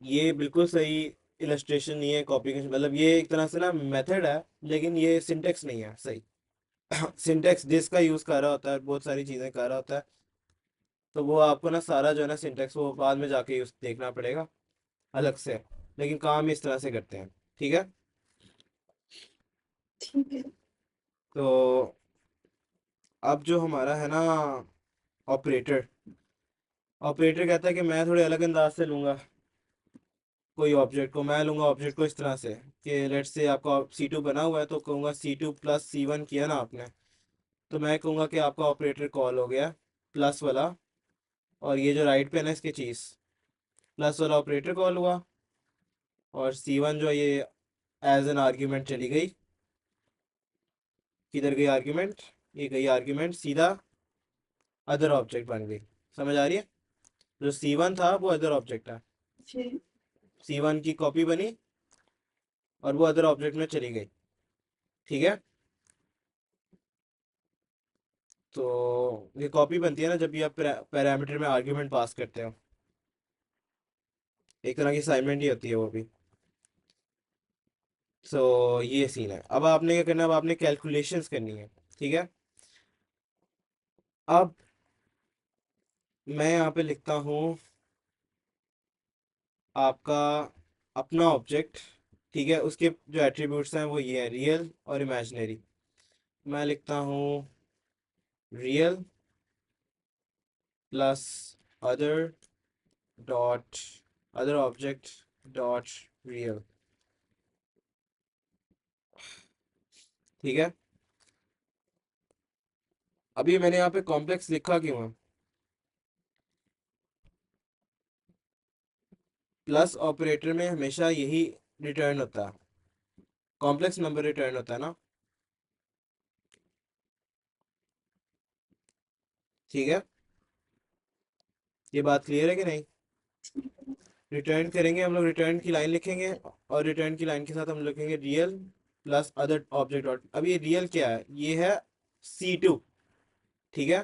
ये बिल्कुल सही इलस्ट्रेशन नहीं है कॉपी का, मतलब ये एक तरह से ना मेथड है, लेकिन ये सिंटेक्स नहीं है सही। सिंटेक्स दिस का यूज़ कर रहा होता है, बहुत सारी चीज़ें कर रहा होता है, तो वो आपको ना सारा जो है ना सिंटेक्स वो बाद में जाके यूज़ देखना पड़ेगा अलग से, लेकिन काम इस तरह से करते हैं, ठीक है। ठीक है। तो अब जो हमारा है ना ऑपरेटर, ऑपरेटर कहता है कि मैं थोड़े अलग अंदाज से लूँगा कोई ऑब्जेक्ट को। मैं लूँगा ऑब्जेक्ट को इस तरह से कि लेट्स से आपका C2 बना हुआ है, तो कहूँगा C2 + C1 किया ना आपने, तो मैं कहूँगा कि आपका ऑपरेटर कॉल हो गया प्लस वाला, और ये जो राइट पे है ना इसकी चीज़, प्लस वाला ऑपरेटर कॉल हुआ, और C1 जो है ये एज एन आर्ग्यूमेंट चली गई। किधर गई आर्ग्यूमेंट? ये गई आर्ग्यूमेंट सीधा अदर ऑब्जेक्ट बन गई। समझ आ रही है? जो C1 था वो अदर ऑब्जेक्ट है, फिर C1 की कॉपी बनी और वो अदर ऑब्जेक्ट में चली गई, ठीक है। तो ये कॉपी बनती है ना जब भी आप पैरामीटर में आर्ग्यूमेंट पास करते हो, एक तरह की असाइनमेंट ही होती है वो भी। सो ये सीन है। अब आपने क्या करना है, अब आपने कैलकुलेशंस करनी है, ठीक है। अब मैं यहाँ पे लिखता हूँ आपका अपना ऑब्जेक्ट, ठीक है। उसके जो एट्रीब्यूट्स हैं वो ये है, रियल और इमेजिनरी। मैं लिखता हूँ real plus other dot other object dot real, ठीक है। अभी मैंने यहाँ पे कॉम्प्लेक्स लिखा क्यों है? प्लस ऑपरेटर में हमेशा यही रिटर्न होता है, कॉम्प्लेक्स नंबर रिटर्न होता है ना, ठीक है। ये बात क्लियर है कि नहीं? रिटर्न करेंगे हम लोग, रिटर्न की लाइन लिखेंगे, और रिटर्न की लाइन के साथ हम लिखेंगे real plus other object dot. अब ये रियल क्या है? ये है C2, ठीक है।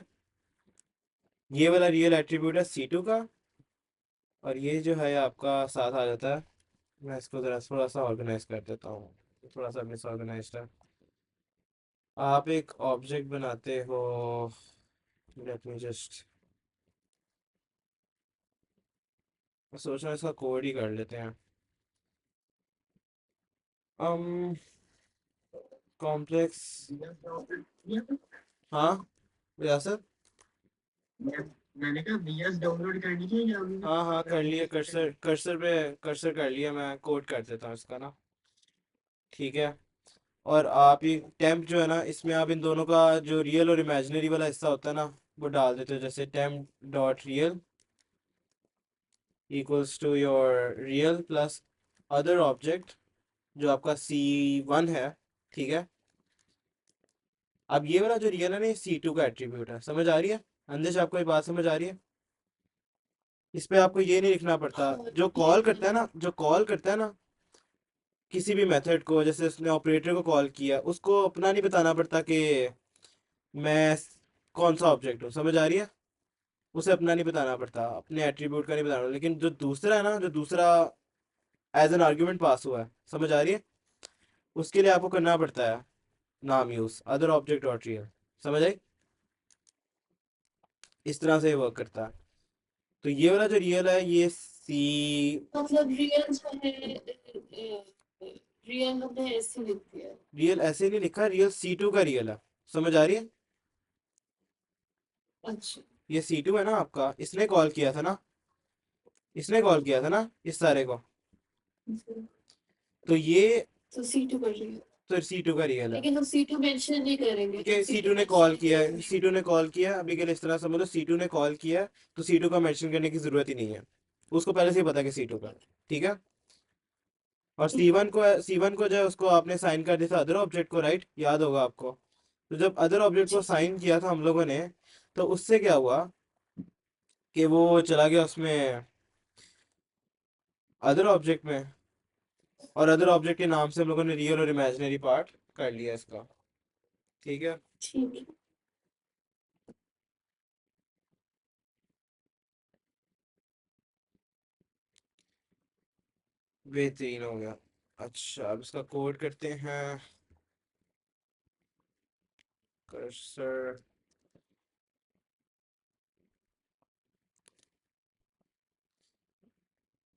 ये वाला रियल एट्रीब्यूट है C2 का, और ये जो है आपका साथ आ जाता है। मैं इसको ज़रा थोड़ा सा ऑर्गेनाइज कर देता हूँ, थोड़ा सा मिसऑर्गेनाइज है। आप एक ऑब्जेक्ट बनाते हो, लेट मी जस्ट, सोच रहा हूँ इसका कोड ही कर लेते हैं। कॉम्प्लेक्स, हाँ रियासत, मैंने कहा VS डाउनलोड करनी है या अभी हाँ हाँ कर लिया, application कर्सर कर्सर पे कर्सर कर लिया, मैं कोड कर देता हूँ इसका ना, ठीक है। और आप ये टेम्प जो है ना, इसमें आप इन दोनों का जो रियल और इमेजिनरी वाला हिस्सा होता है ना वो डाल देते हो। जैसे temp dot real equals to your real plus other object जो आपका C1 है, ठीक है। अब ये वाला जो रियल है ना, ये C2 का एट्रीब्यूट है। समझ आ रही है अंदेश? आपको ये बात समझ आ रही है? इस पे आपको ये नहीं लिखना पड़ता। हाँ जो ये कॉल करता है ना, जो कॉल करता है ना किसी भी मेथड को, जैसे उसने ऑपरेटर को कॉल किया, उसको अपना नहीं बताना पड़ता कि मैं कौन सा ऑब्जेक्ट हूँ। समझ आ रही है? उसे अपना नहीं बताना पड़ता, अपने एट्रीब्यूट का नहीं बताना, लेकिन जो दूसरा है ना, जो दूसरा एज एन आर्ग्यूमेंट पास हुआ है, समझ आ रही है, उसके लिए आपको करना पड़ता है नाम use other object dot real. समझ आई? इस तरह से वर्क करता है। तो ये वाला जो रियल है ये सी, मतलब रियल जो है, रियल हमने ऐसे लिख दिया। रियल ऐसे नहीं लिखा, रियल C2 का रियल है। समझ आ रही है? अच्छा। ये C2 है ना आपका, इसने कॉल किया था ना, इसने कॉल किया था ना इस सारे को। तो ये तो C2 कर रही है, तो C2 का रियल है। लेकिन हम C2 मेंशन नहीं करेंगे। ठीक है, C2 ने कॉल किया है, C2 ने कॉल किया, अभी के लिए इस तरह समझ लो C2 ने कॉल किया है, तो C2 का मेंशन करने की जरूरत ही नहीं है, उसको पहले से ही पता है कि C2 का। ठीक है, और C1 को जो है उसको आपने साइन कर दिया था अदर ऑब्जेक्ट को, राइट, याद होगा आपको। तो जब अदर ऑब्जेक्ट को साइन किया था हम लोगों ने, तो उससे क्या हुआ कि वो चला गया उसमें अदर ऑब्जेक्ट में, और अदर ऑब्जेक्ट के नाम से हम लोगों ने रियल और इमेजिनरी पार्ट कर लिया इसका। ठीक है, ठीक है। बेहतरीन हो गया। अच्छा, अब इसका कोड करते हैं। कर्सर,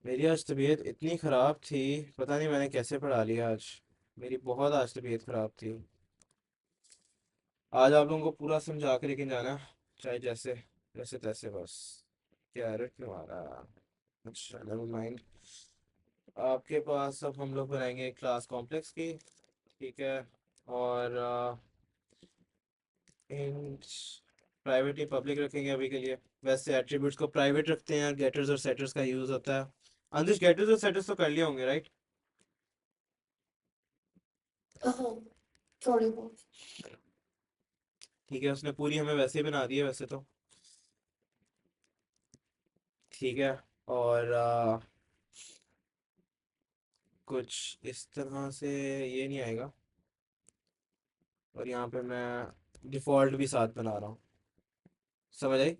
मेरी आज तबीयत इतनी ख़राब थी, पता नहीं मैंने कैसे पढ़ा लिया आज। मेरी बहुत आज तबीयत ख़राब थी। आज आप लोगों को पूरा समझा के लेकिन जाना, चाहे जैसे जैसे तैसे बस। क्या एरर क्यों आ रहा? अच्छा, नेवर माइंड। आपके पास अब हम लोग बनाएंगे क्लास कॉम्प्लेक्स की। ठीक है, और इन प्राइवेट ही पब्लिक रखेंगे अभी के लिए। वैसे एट्रीब्यूट्स को प्राइवेट रखते हैं, गेटर्स और सेटर्स का यूज़ होता है। अंदर गेटर्स और सेटर्स तो कर लिए होंगे, राइट? हाँ, थोड़े बहुत। ठीक है, उसने पूरी हमें वैसे ही बना दी है वैसे तो। ठीक है, और कुछ इस तरह से ये नहीं आएगा, और यहाँ पे मैं डिफ़ॉल्ट भी साथ बना रहा हूँ। समझ आई?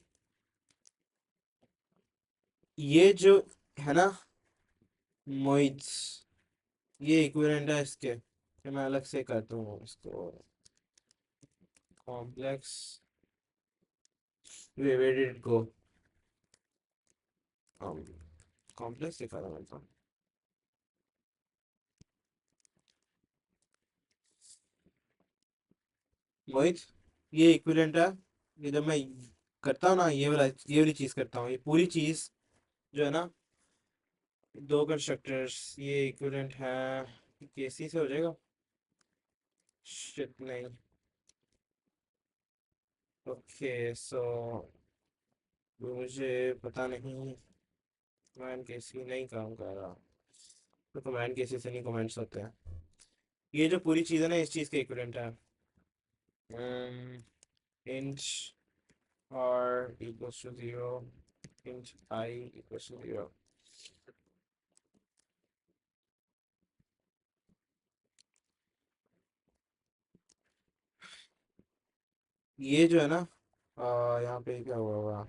ये जो है ना मोइज, ये इक्विवेलेंट है इसके, कि मैं अलग से करता हूँ इसको complex. Where did it go? Complex लिखा था मैंने तो। मोहित, ये इक्विवेलेंट है। ये जब मैं करता हूँ ना, ये वाली चीज़ करता हूँ, ये पूरी चीज़ जो है ना, दो कंस्ट्रक्टर्स, ये इक्विवेलेंट है। केसी से हो जाएगा? शिट, नहीं। ओके, सो मुझे पता नहीं, कमांड केसी नहीं काम कर रहा। तो कमांड केसी से नहीं कमेंट्स होते हैं। ये जो पूरी चीज़ है ना, इस चीज़ के इक्विवेलेंट है। Inch r equals to 0, int I equals to 0। ये जो है ना, यहाँ पे क्या हुआ हुआ,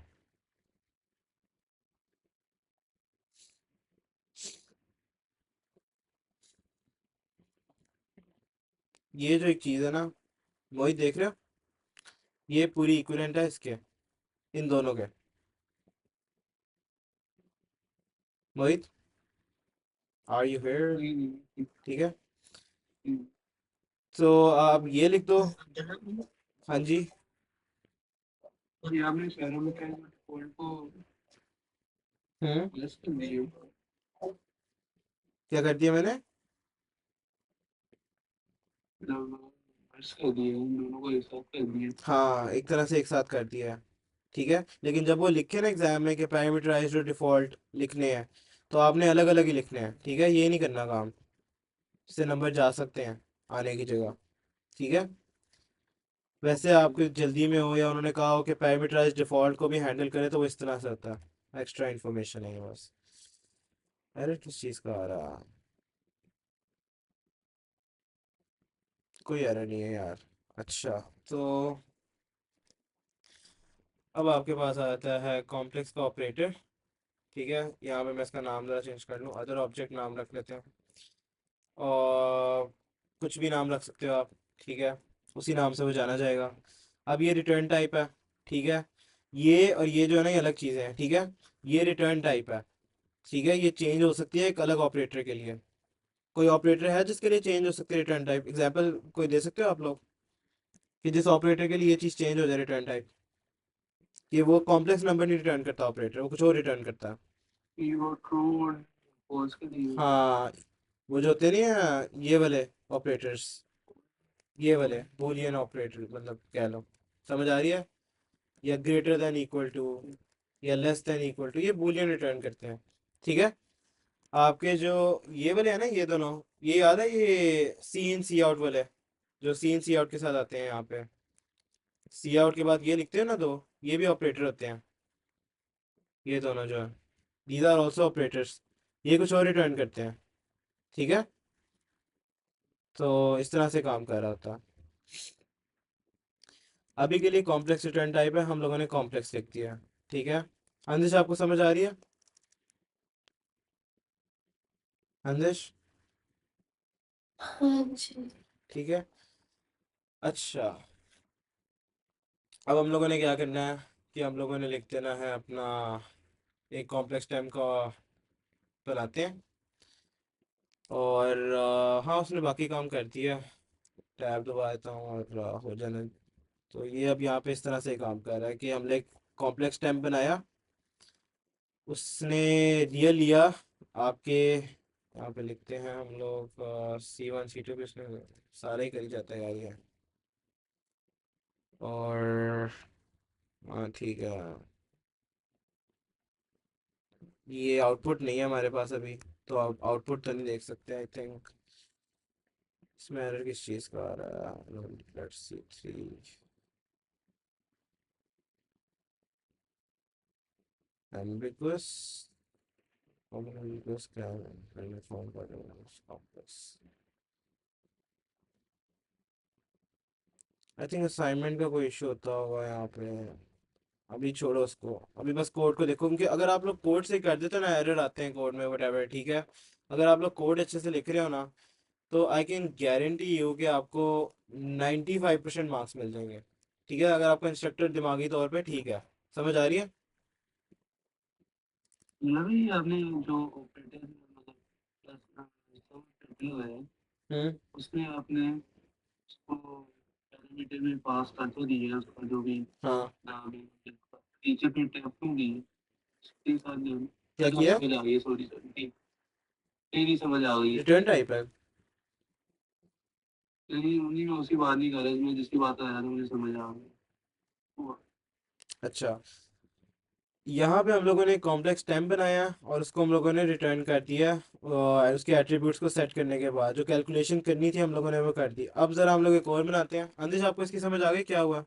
ये जो एक चीज़ है ना, वही देख रहे हो, ये पूरी इक्विवेलेंट है इसके, इन दोनों के। मोहित, आर यू हियर? नहीं नहीं ठीक है, नहीं। तो आप ये लिख दो। हाँ जी। और यहाँ पे शहरों में क्या है, डिफॉल्ट को हम्म, प्लस कर दिए। क्या कर दिया मैंने? प्लस कर दिए, उन दोनों को एक साथ कर दिए। हाँ, एक तरह से एक साथ कर दिया है। ठीक है, लेकिन जब वो लिखे ना एग्जाम में कि पैरामीटराइज्ड और डिफ़ॉल्ट लिखने हैं, तो आपने अलग अलग ही लिखने हैं। ठीक है, ये नहीं करना काम, इससे नंबर जा सकते हैं आने की जगह। ठीक है, वैसे आपको जल्दी में हो, या उन्होंने कहा हो कि पैरामीटराइज्ड डिफ़ॉल्ट को भी हैंडल करें, तो वो इस तरह से होता है। एक्स्ट्रा इन्फॉर्मेशन है ये बस। अरे किस चीज़ का आ रहा? कोई एरर नहीं है यार। अच्छा, तो अब आपके पास आता है कॉम्प्लेक्स का ऑपरेटर। ठीक है, यहाँ पे मैं इसका नाम ज़रा चेंज कर लूँ, अदर ऑब्जेक्ट नाम रख लेते हैं, और कुछ भी नाम रख सकते हो आप। ठीक है, उसी नाम से वो जाना जाएगा। अब ये रिटर्न टाइप है। ठीक है, ये और ये जो है ना, ये अलग चीज़ें हैं। ठीक है, ये रिटर्न टाइप है। ठीक है, ये चेंज हो सकती है एक अलग ऑपरेटर के लिए। कोई ऑपरेटर है जिसके लिए चेंज हो सकती है रिटर्न टाइप? एग्जाम्पल कोई दे सकते हो आप लोग, कि जिस ऑपरेटर के लिए ये चीज़ चेंज हो जाए रिटर्न टाइप? कि वो कॉम्प्लेक्स नंबर नहीं रिटर्न करता ऑपरेटर, वो कुछ और रिटर्न करता है। ये वो ट्रू और फॉल्स के लिए। हाँ, वो जो होते नहीं है ये वाले ऑपरेटर्स, ये वाले बूलियन ऑपरेटर मतलब कह लो, समझ आ रही है? या ग्रेटर देन इक्वल टू या लेस देन इक्वल टू, ये बूलियन रिटर्न करते हैं। ठीक है। आपके जो ये वाले हैं ना, ये दोनों, ये याद है ये सी इन सी आउट वाले, जो सी इन सी आउट के साथ आते हैं यहाँ पे, सी आउट के बाद ये लिखते हैं ना दो, ये भी ऑपरेटर होते हैं। ये दोनों जो है, दीज आर ऑल्सो ऑपरेटर्स, ये कुछ और रिटर्न करते हैं। ठीक है। तो इस तरह से काम कर रहा होता। अभी के लिए कॉम्प्लेक्स रिटर्न टाइप है, हम लोगों ने कॉम्प्लेक्स लिख दिया। ठीक है। अंदिश आपको समझ आ रही है? अंदिश? हाँ जी। ठीक है। अच्छा, अब हम लोगों ने क्या करना है कि हम लोगों ने लिख देना है अपना एक कॉम्प्लेक्स टाइम का बनाते हैं। और हाँ, उसने बाकी काम कर दिया। टैब दबा देता हूँ और हो जाना। तो ये अब यहाँ पे इस तरह से काम कर रहा है कि हमने एक कॉम्प्लेक्स टाइम बनाया, उसने रियल लिया आपके, यहाँ पे लिखते हैं हम लोग C1 C2 भी उसने सारे ही करी जाता है यार ये। और हाँ ठीक है, ये आउटपुट नहीं है हमारे पास अभी, तो आउटपुट तो नहीं देख सकते आई थिंक। इसमें एरर किस चीज़ का आ रहा है? लेट्स सी 3 एम्बिगुअस, एम्बिगुअस क्या है? मैंने फोन कर कॉम्प्लेक्स, आई थिंक असाइनमेंट का कोई इशू होता होगा यहाँ पे। अभी छोड़ो उसको, अभी बस कोड को देखो, क्योंकि अगर आप लोग कोड से कर देते हो ना, एरर आते हैं कोड में वट, ठीक है। अगर आप लोग कोड अच्छे से लिख रहे हो ना, तो आई कैन गारंटी यू कि आपको 95% मार्क्स मिल जाएंगे। ठीक है, अगर आपका इंस्ट्रक्टर दिमागी तौर पे ठीक है। समझ आ रही है? ये भी आपने जो ऑपरेटर मतलब प्लस है हम्म। उसमें आपने उसको पैरामीटर में पास कर तो दिया उसका जो भी हाँ। नाम है टीचर पे टैप क्यों दी इसके साथ जो क्या चलो किया? समझ आ गई सॉरी सॉरी नहीं समझ आ गई रिटर्न टाइप है। नहीं उन्हीं में उसकी बात नहीं कर रहा मैं जिसकी बात आया था मुझे समझ आ गई अच्छा, यहाँ पे हम लोगों ने कॉम्प्लेक्स टाइम बनाया और उसको हम लोगों ने रिटर्न कर दिया, और उसके एट्रीब्यूट्स को सेट करने के बाद जो कैलकुलेशन करनी थी हम लोगों ने वो कर दी। अब ज़रा हम लोग एक और बनाते हैं। अंदेश आपको इसकी समझ आ गई क्या हुआ?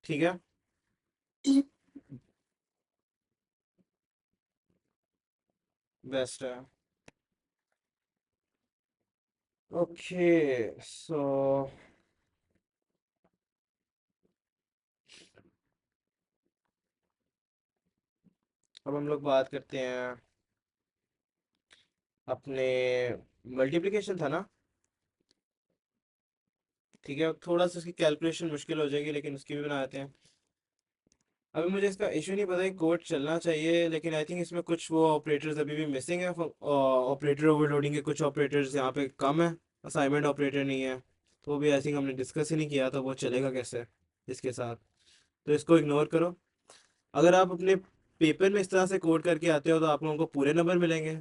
ठीक है। बेस्ट है। ओके, सो अब हम लोग बात करते हैं अपने, मल्टीप्लिकेशन था ना? ठीक है, थोड़ा सा उसकी कैलकुलेशन मुश्किल हो जाएगी लेकिन उसकी भी बनाते हैं। अभी मुझे इसका इशू नहीं पता कि कोड चलना चाहिए, लेकिन आई थिंक इसमें कुछ वो ऑपरेटर्स अभी भी मिसिंग है। ऑपरेटर ओवरलोडिंग के कुछ ऑपरेटर्स यहाँ पे कम है, असाइनमेंट ऑपरेटर नहीं है। तो वो भी आई थिंक हमने डिस्कस ही नहीं किया, तो वो चलेगा कैसे इसके साथ? तो इसको इग्नोर करो। अगर आप अपने पेपर में इस तरह से कोड करके आते हो तो आप लोगों को पूरे नंबर मिलेंगे,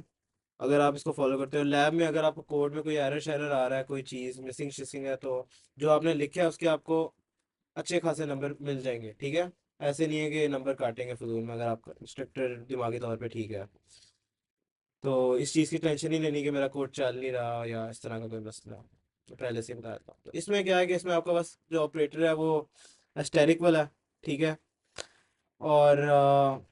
अगर आप इसको फॉलो करते हो। लैब में अगर आपको कोड में कोई एरर शेरर आ रहा है, कोई चीज़ मिसिंग शिसिंग है, तो जो आपने लिखा है उसके आपको अच्छे खासे नंबर मिल जाएंगे। ठीक है, ऐसे नहीं है कि नंबर काटेंगे फिजूल में, अगर आपका इंस्ट्रक्टर दिमागी तौर पे ठीक है। तो इस चीज़ की टेंशन नहीं लेनी कि मेरा कोड चल नहीं रहा या इस तरह का कोई मसला, तो पहले से ही बता देता हूँ। तो इसमें क्या है कि इसमें आपका बस जो ऑपरेटर है वो एस्टेरिक वाला है। ठीक है। और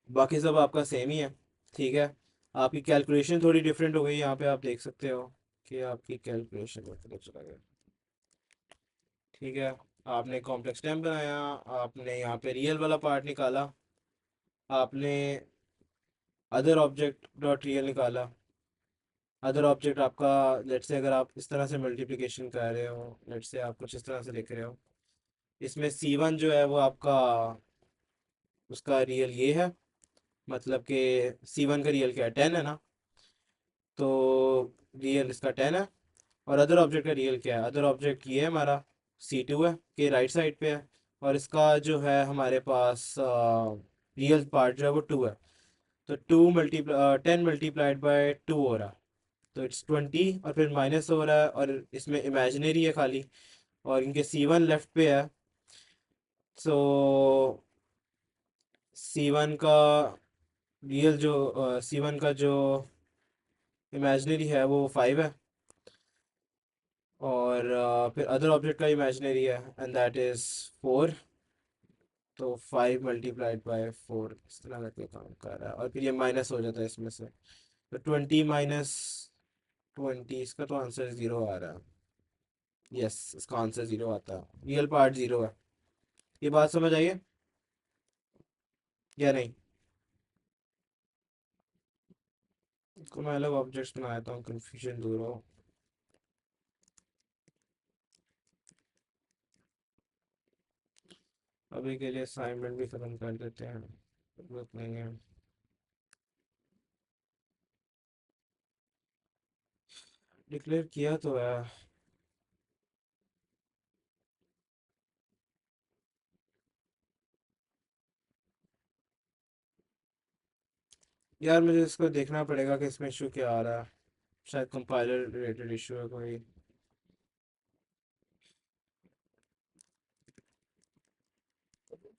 बाकी सब आपका सेम ही है। ठीक है। आपकी कैलकुलेशन थोड़ी डिफरेंट हो गई, यहाँ पे आप देख सकते हो कि आपकी कैलकुलेशन में पता चला गया। ठीक है। आपने कॉम्प्लेक्स टाइम बनाया, आपने यहाँ पे रियल वाला पार्ट निकाला, आपने अदर ऑब्जेक्ट डॉट रियल निकाला। अदर ऑब्जेक्ट आपका, लेट से अगर आप इस तरह से मल्टीप्लिकेशन कर रहे हो, लेट से आप कुछ इस तरह से लिख रहे हो, इसमें C1 जो है वो आपका, उसका रियल ये है, मतलब कि C1 का रियल क्या है, 10 है ना? तो रियल इसका 10 है। और अदर ऑब्जेक्ट का रियल क्या है? अदर ऑब्जेक्ट ये है हमारा, C2 है, के राइट साइड पे है। और इसका जो है हमारे पास रियल पार्ट जो है वो 2 है। तो 10 मल्टीप्लाइड बाय 2 हो रहा, तो इट्स 20, और फिर माइनस हो रहा है, और इसमें इमेजिनरी है खाली, और इनके C1 लेफ्ट पे है। सो C1 का रियल जो C1 का जो इमेजिनरी है वो 5 है, और फिर अदर ऑब्जेक्ट का इमेजिनरी है एंड दैट इज़ 4। तो 5 मल्टीप्लाइड बाय 4 इस तरह करके काम कर रहा है, और फिर ये माइनस हो जाता है इसमें से, तो 20 माइनस 20, इसका तो आंसर 0 आ रहा है। यस, इसका आंसर 0 आता है, रियल पार्ट 0 है। ये बात समझ आई है या नहीं? इसको मैं अलग ऑब्जेक्ट्स बनाता हूँ, कंफ्यूजन दूर हो। अभी के लिए असाइनमेंट भी ख़त्म कर देते हैं, जरूरत नहीं है। डिक्लेयर किया तो है। यार मुझे इसको देखना पड़ेगा कि इसमें इशू क्या आ रहा है, शायद कंपाइलर रिलेटेड इशू है कोई।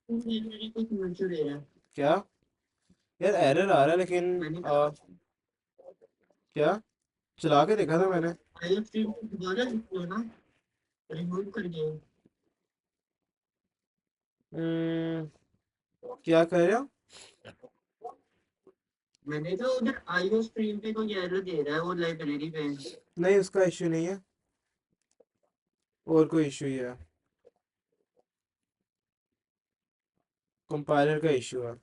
मेरे को कमेंट दे रहा है। क्या यार, एरर आ रहा है लेकिन मैंने क्या चला के देखा था मैंने। आई स्ट्रीम दोबारा लिखो ना, रिमूव कर दिया। क्या कह रहे हो? मैंने तो उधर आईओ स्ट्रीम पे कोई एरर दे रहा है वो लाइब्रेरी पे। नहीं, उसका इशू नहीं है, और कोई इशू ही है, कंपाइलर का इशू है।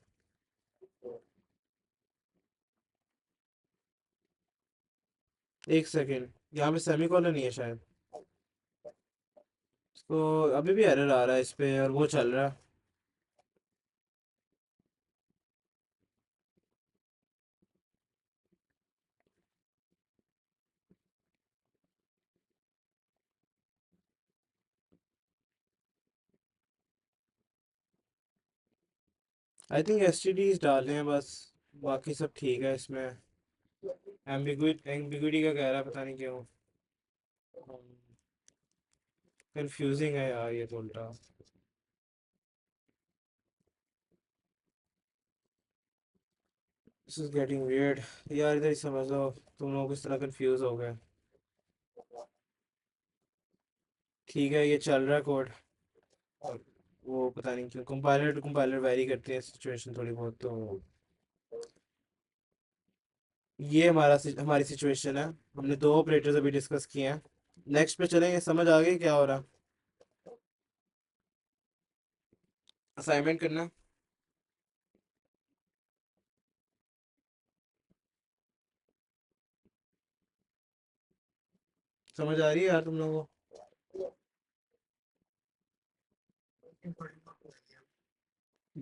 एक सेकेंड, यहाँ पे सेमीकोलन नहीं है शायद, तो अभी भी एरर आ रहा है इस पे, और वो चल रहा है। आई थिंक एसटीडीज डालने हैं बस, बाकी सब ठीक है इसमें। एम्बिगुइटी का कह रहा है, पता नहीं क्यों, कंफ्यूजिंग है यार ये तो उल्टा। This is getting weird. यार इधर ही समझ लो, तुम लोग इस तरह कंफ्यूज हो गए। ठीक है, ये चल रहा है कोड, और वो पता नहीं क्यों कंपाइलर टू कंपाइलर वेरी करते हैं सिचुएशन थोड़ी बहुत, तो ये हमारी सिचुएशन है। हमने दो ऑपरेटर्स अभी डिस्कस किए हैं, नेक्स्ट पे चलेंगे। समझ आ गई क्या हो रहा? असाइनमेंट करना, समझ आ रही है यार तुम लोगों को?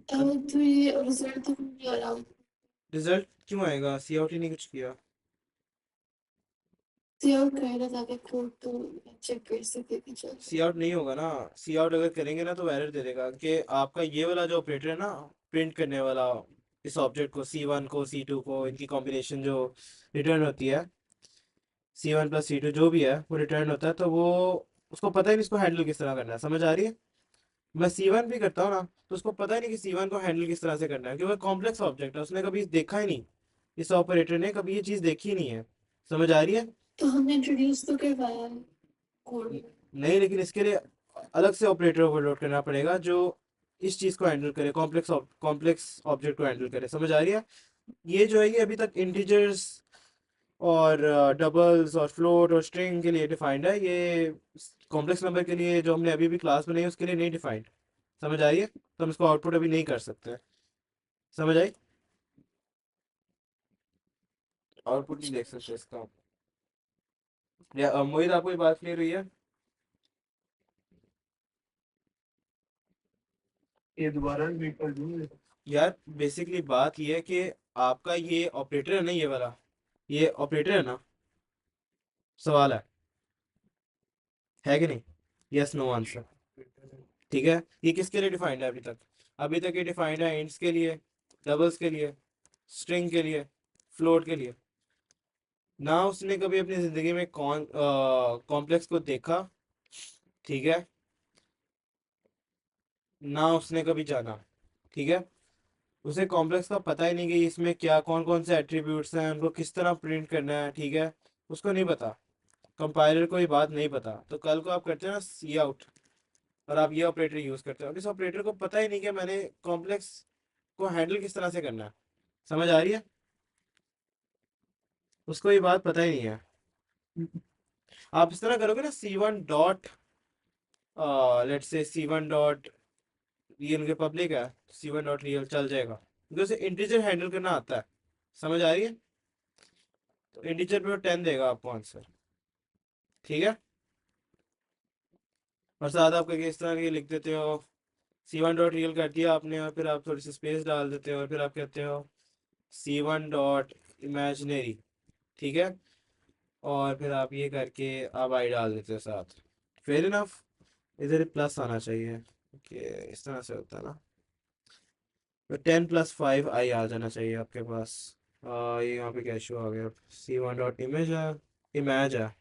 तो ये रिजल्ट तो नहीं आ रहा। रिजल्ट क्यों आएगा? सी आउट ही नहीं कुछ किया। तो यार कह रहा था कि कोड तो चेक कर सके कि चल सी आउट नहीं होगा ना, सी आउट अगर करेंगे ना तो एरर दे देगा कि आपका ये वाला जो ऑपरेटर है ना, प्रिंट करने वाला, इस ऑब्जेक्ट को C1 को C2 को, इनकी कॉम्बिनेशन जो रिटर्न होती है, C1 प्लस C2 जो भी है वो रिटर्न होता है, तो वो उसको पता ही नहीं इसको हैंडल किस तरह करना है। समझ आ रही है? मैं C1 भी करता हूँ ना, तो उसको पता ही नहीं कि C1 को हैंडल किस तरह से करना है, क्योंकि कॉम्प्लेक्स ऑब्जेक्ट है, उसने कभी देखा ही नहीं, इस ऑपरेटर ने कभी ये चीज़ देखी ही नहीं है। समझ आ रही है? तो हमने इंट्रोड्यूस तो करवाया है कोड। नहीं, लेकिन इसके लिए अलग से ऑपरेटर ओवरलोड करना पड़ेगा जो इस चीज़ को हैंडल करे, कॉम्प्लेक्स ऑब्जेक्ट को हैंडल करे। समझ आ रही है? ये जो है ये अभी तक इंटीजर्स और डबल्स और फ्लोट और स्ट्रिंग के लिए डिफाइंड है, ये कॉम्प्लेक्स नंबर के लिए जो हमने अभी भी क्लास में नहीं उसके लिए नहीं डिफाइंड। समझ आ रही है? तो हम इसको आउटपुट अभी नहीं कर सकते। समझ आई? आउटपुट नहीं देख सकते इसका। या मोहित, आपको ये बात क्लियर हुई है? ये दोबारा रिपीट कर दूँ? यार बेसिकली बात ये है कि आपका ये ऑपरेटर है ना, ये वाला, ये ऑपरेटर है ना, सवाल है कि नहीं? Yes no answer. ठीक है, ये किसके लिए डिफाइंड है अभी तक? अभी तक ये डिफाइंड है इंट्स के लिए, डबल्स के लिए, स्ट्रिंग के लिए, फ्लोट के लिए। ना उसने कभी अपनी जिंदगी में कॉम्प्लेक्स को देखा, ठीक है, ना उसने कभी जाना, ठीक है। उसे कॉम्प्लेक्स का पता ही नहीं कि इसमें क्या कौन कौन से एट्रीब्यूट्स हैं, उनको किस तरह प्रिंट करना है, ठीक है। उसको नहीं पता, कंपाइलर को ये बात नहीं पता। तो कल को आप करते हैं ना सी आउट, और आप ये ऑपरेटर यूज करते हो, अब इस ऑपरेटर को पता ही नहीं कि मैंने कॉम्प्लेक्स को हैंडल किस तरह से करना है। समझ आ रही है? उसको ये बात पता ही नहीं है। आप इस तरह करोगे ना, C1 dot, let's say C1 dot real के पब्लिक है, C1 डॉट रियल चल जाएगा, क्योंकि उसे इंटीजर हैंडल करना आता है। समझ आ रही है? तो इंटीजर पे वो 10 देगा आपको आंसर, ठीक है। और साथ आप करके इस तरह के लिख देते हो, C1 डॉट रियल कर दिया आपने, और फिर आप थोड़ी सी स्पेस डाल देते हो, और फिर आप कहते हो C1 डॉट इमेजिनरी, ठीक है। और फिर आप ये करके आप आई डाल देते हो साथ। Fair enough. इधर प्लस आना चाहिए कि इस तरह से होता है ना, तो 10 + 5 आई आ जाना चाहिए आपके पास। ये यहाँ पे क्या इशू आ गया? C1 डॉट इमेज है, इमेज है,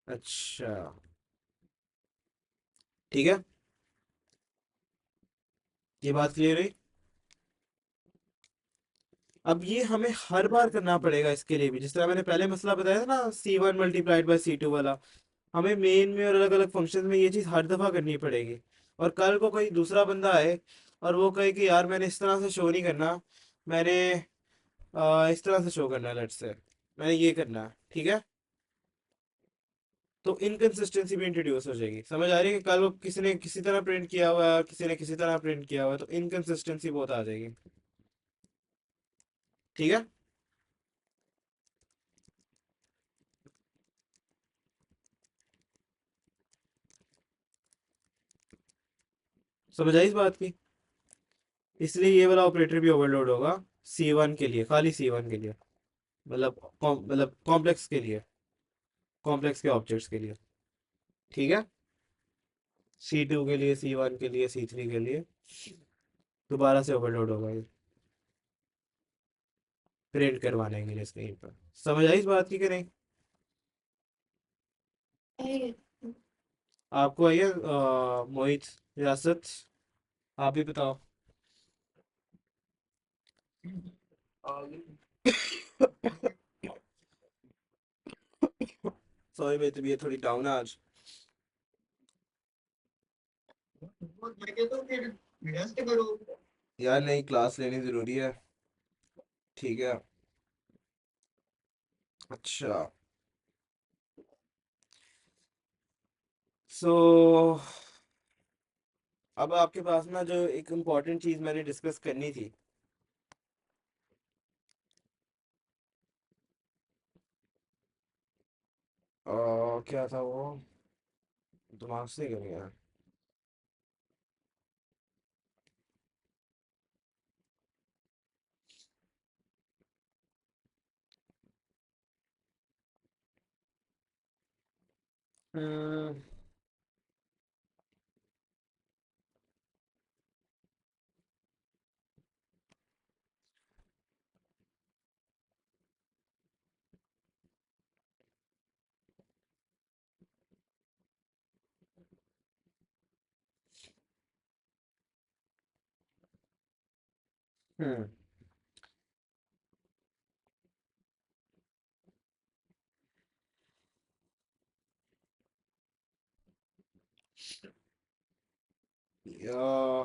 अच्छा, ठीक है। ये बात क्लियर है? अब ये हमें हर बार करना पड़ेगा इसके लिए भी, जिस तरह मैंने पहले मसला बताया था ना, C1 मल्टीप्लाइड बाई C2 वाला। हमें मेन में और अलग अलग फंक्शन में ये चीज़ हर दफ़ा करनी पड़ेगी। और कल को कोई दूसरा बंदा आए और वो कहे कि यार मैंने इस तरह से शो नहीं करना, मैंने इस तरह से शो करना है, लेट्स से मैंने ये करना है, ठीक है। तो इनकंसिस्टेंसी भी इंट्रोड्यूस हो जाएगी। समझ आ रही है कि कल को किसी ने किसी तरह प्रिंट किया हुआ है, किसी ने किसी तरह प्रिंट किया हुआ है, तो इनकंसिस्टेंसी बहुत आ जाएगी, ठीक है। समझ आई इस बात की? इसलिए ये वाला ऑपरेटर भी ओवरलोड होगा C1 के लिए, खाली C1 के लिए, मतलब कॉम्प्लेक्स के लिए, कॉम्प्लेक्स के ऑब्जेक्ट्स के लिए, ठीक है। C2 के लिए, C1 के लिए, C3 के लिए दोबारा से ओवरलोड होगा ये, प्रिंट करवाने के लिए स्क्रीन पर। समझ आई इस बात की कि नहीं? है। आपको आइए मोहित, रियासत, आप भी बताओ। सॉरी मेरी तबीयत थोड़ी डाउन है आज। मैं कहता हूँ फिर रेस्ट करो। यार नहीं, क्लास लेनी ज़रूरी है, ठीक है। अच्छा, सो अब आपके पास ना जो एक इम्पॉर्टेंट चीज़ मैंने डिस्कस करनी थी, क्या था वो, दिमाग से निकल गया। हम्म, हम्म, या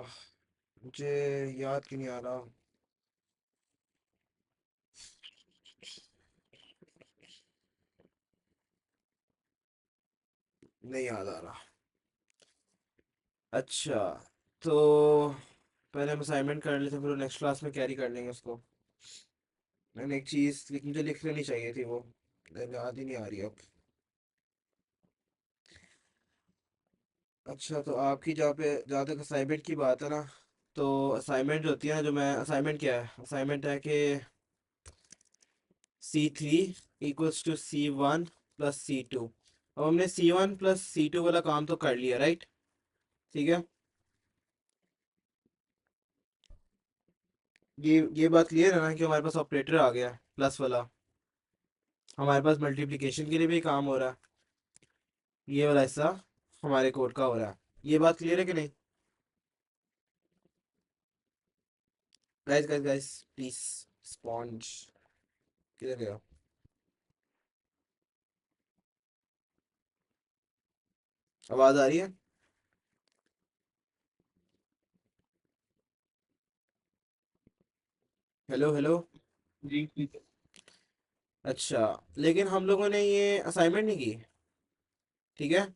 मुझे याद क्यों नहीं आ रहा। नहीं याद आ रहा। अच्छा, तो पहले हम असाइनमेंट कर लेते, फिर नेक्स्ट क्लास में कैरी कर लेंगे उसको। मैंने एक चीज़ मुझे लिख लेनी चाहिए थी, वो याद ही नहीं आ रही अब। अच्छा, तो आपकी जहाँ तक असाइनमेंट की बात है ना, तो असाइनमेंट जो होती है ना, जो मैं असाइनमेंट क्या है, असाइनमेंट है कि C3 equals to C1 plus C2। अब हमने C1 प्लस C2 वाला काम तो कर लिया, राइट, ठीक है। ये बात क्लियर है ना कि हमारे पास ऑपरेटर आ गया प्लस वाला, हमारे पास मल्टीप्लिकेशन के लिए भी काम हो रहा है, ये वाला हिस्सा हमारे कोड का हो रहा है। ये बात क्लियर है कि नहीं? Guys guys guys please, sponge किधर गया? आवाज आ रही है? Hello hello. जी ठीक है। अच्छा, लेकिन हम लोगों ने ये असाइनमेंट नहीं की, ठीक है?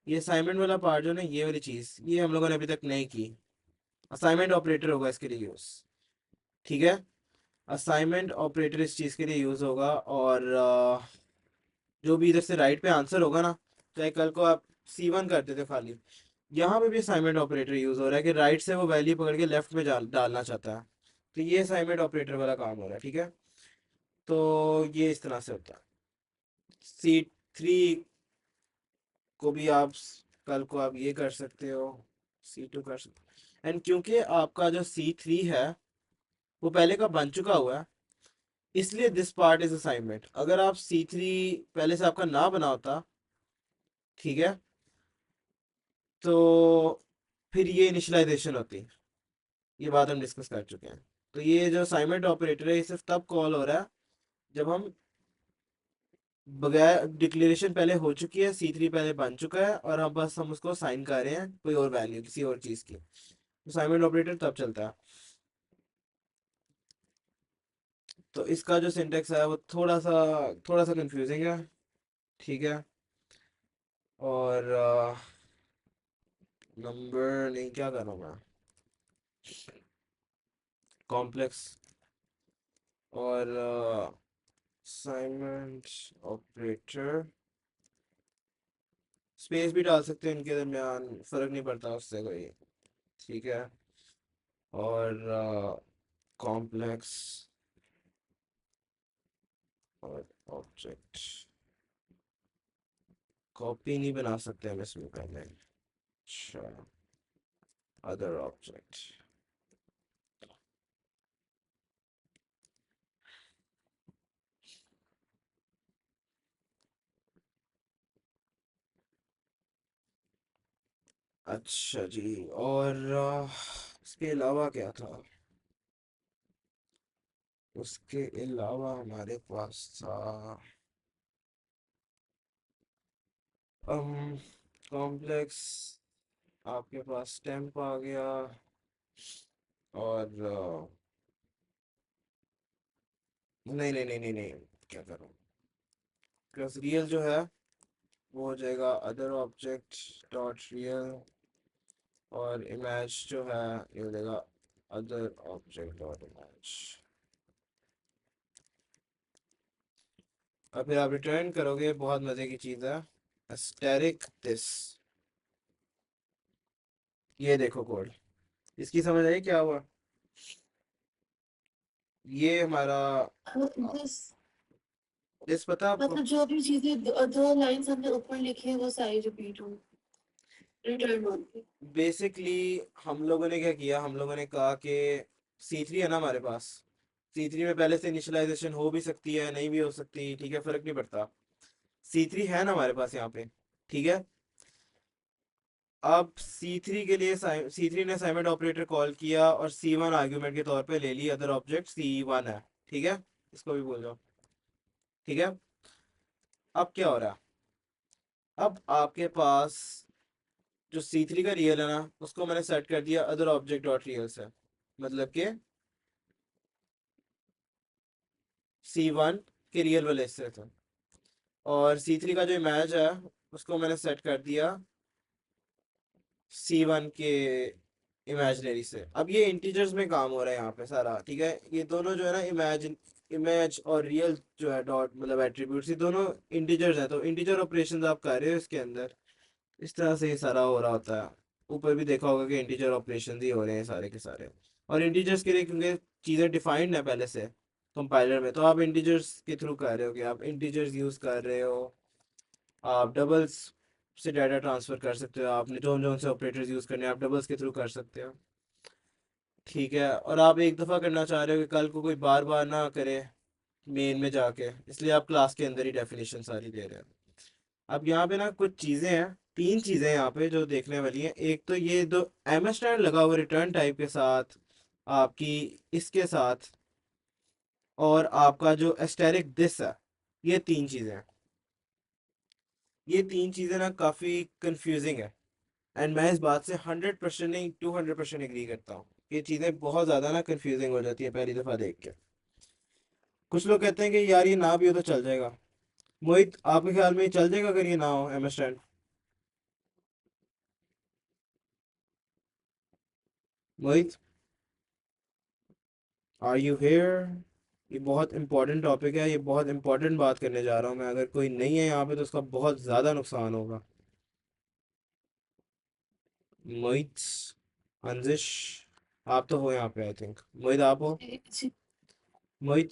ये असाइनमेंट वाला पार्ट जो ना, ये वाली चीज़ ये हम लोगों ने अभी तक नहीं की। असाइनमेंट ऑपरेटर होगा इसके लिए यूज़, ठीक है? असाइनमेंट ऑपरेटर इस चीज़ के लिए यूज़ होगा, और जो भी इधर से राइट पे आंसर होगा ना, चाहे कल को आप C1 करते थे खाली, यहाँ पे भी असाइनमेंट ऑपरेटर यूज़ हो रहा है कि राइट से वो वैल्यू पकड़ के लेफ्ट में डालना चाहता है, तो ये असाइनमेंट ऑपरेटर वाला काम हो रहा है, ठीक है? तो ये इस तरह से होता है। C3 को भी आप कल को आप ये कर सकते हो, C2 कर सकते हो, एंड क्योंकि आपका जो C3 है वो पहले का बन चुका हुआ है, इसलिए दिस पार्ट इज असाइनमेंट। अगर आप C3 पहले से आपका ना बना होता, ठीक है, तो फिर ये इनिशियलाइजेशन होती। ये बात हम डिस्कस कर चुके हैं। तो ये जो असाइनमेंट ऑपरेटर है ये सिर्फ तब कॉल हो रहा है जब हम बगैर डिक्लेरेशन पहले हो चुकी है, C3 पहले बन चुका है, और अब बस हम उसको साइन कर रहे हैं कोई और वैल्यू किसी और चीज़ की, असाइनमेंट ऑपरेटर तब चलता है। तो इसका जो सिंटेक्स है वो थोड़ा सा कंफ्यूजिंग है, ठीक है? और नंबर नहीं, क्या करूँ मैं, कॉम्प्लेक्स और असाइनमेंट ऑपरेटर, स्पेस भी डाल सकते हैं इनके दरमियान, फ़र्क नहीं पड़ता उससे कोई, ठीक है? और कॉम्प्लेक्स और ऑब्जेक्ट, कॉपी नहीं बना सकते हम इसमें पहले, अच्छा, अदर ऑब्जेक्ट, अच्छा जी। और इसके अलावा क्या था? उसके अलावा हमारे पास था कॉम्प्लेक्स, आपके पास स्टैम्प आ गया, और नहीं नहीं नहीं नहीं नहीं, क्या करूँ, प्लस रियल जो है वो हो जाएगा अदर ऑब्जेक्ट डॉट रियल, और इमेज जो है ये हो जाएगा अदर ऑब्जेक्ट डॉट इमेज। और फिर आप रिटर्न करोगे, बहुत मज़े की चीज़ है, एस्टेरिक दिस, ये देखो कोड, इसकी समझ आई क्या हुआ? ये हमारा दिस दिस पता है आपको? मतलब जो भी चीजें दो लाइंस हमने ऊपर लिखी है वो सारी रिपीट हो रिटर्न होंगी। बेसिकली हम लोगों ने क्या किया, हम लोगों ने कहा कि C3 है ना हमारे पास, C3 में पहले से इनिशियलाइजेशन हो भी सकती है नहीं भी हो सकती, ठीक है, फर्क नहीं पड़ता। C3 है ना हमारे पास यहाँ पे, ठीक है? अब C3 के लिए C3 ने असाइनमेंट ऑपरेटर कॉल किया और C1 आर्ग्यूमेंट के तौर पे ले ली, अदर ऑब्जेक्ट C1 है, ठीक है? इसको भी बोल जाओ, ठीक है? अब क्या हो रहा है, अब आपके पास जो C3 का रियल है ना उसको मैंने सेट कर दिया अदर ऑब्जेक्ट डॉट रियल से, मतलब कि C1 के रियल वाले हिस्से थे, और C3 का जो इमेज है उसको मैंने सेट कर दिया C1 के इमेजनरी से। अब ये इंटीजर्स में काम हो रहा है यहाँ पे सारा, ठीक है? ये दोनों जो है ना, इमेज और रियल जो है डॉट मतलब एट्रीब्यूट्स, ये दोनों इंटीजर्स हैं, तो इंटीजर ऑपरेशंस आप कर रहे हो इसके अंदर, इस तरह से ये सारा हो रहा होता है। ऊपर भी देखा होगा कि इंटीजर ऑपरेशन ही हो रहे हैं सारे के सारे, और इंटीजर्स के लिए क्योंकि चीज़ें डिफाइंड है पहले से कंपाइलर में, तो आप इंटीजर्स के थ्रू कर रहे हो कि आप इंटीजर्स यूज़ कर रहे हो, आप डबल्स से डाटा ट्रांसफ़र कर सकते हो, आपने जो जो से ऑपरेटर्स यूज़ करने हैं आप डबल्स के थ्रू कर सकते हो, ठीक है, और आप एक दफ़ा करना चाह रहे हो कि कल को कोई बार बार ना करे मेन में जाके, इसलिए आप क्लास के अंदर ही डेफिनेशन सारी दे रहे हैं। अब यहाँ पे ना कुछ चीज़ें हैं, तीन चीज़ें हैं यहाँ पे जो देखने वाली हैं। एक तो ये दो एम स्टैंड लगा हुआ रिटर्न टाइप के साथ, आपकी इसके साथ, और आपका जो एस्टेरिक दिस है, ये तीन चीज़ें हैं। ये तीन चीज़ें ना काफ़ी कंफ्यूजिंग है, एंड मैं इस बात से 100% नहीं 200% एग्री करता हूँ। ये चीज़ें बहुत ज़्यादा ना कंफ्यूजिंग हो जाती है पहली दफ़ा देख के। कुछ लोग कहते हैं कि यार ये ना भी हो तो चल जाएगा। मोहित, आपके ख्याल में ये चल जाएगा अगर ये ना हो am stand? Mohit, are you here? ये बहुत इंपॉर्टेंट टॉपिक है, ये बहुत इंपॉर्टेंट बात करने जा रहा हूँ मैं। अगर कोई नहीं है यहाँ पे तो उसका बहुत ज़्यादा नुकसान होगा। मोहित, अंजिश, आप तो हो यहाँ पे आई थिंक। मोहित, आप हो? जी। मोहित,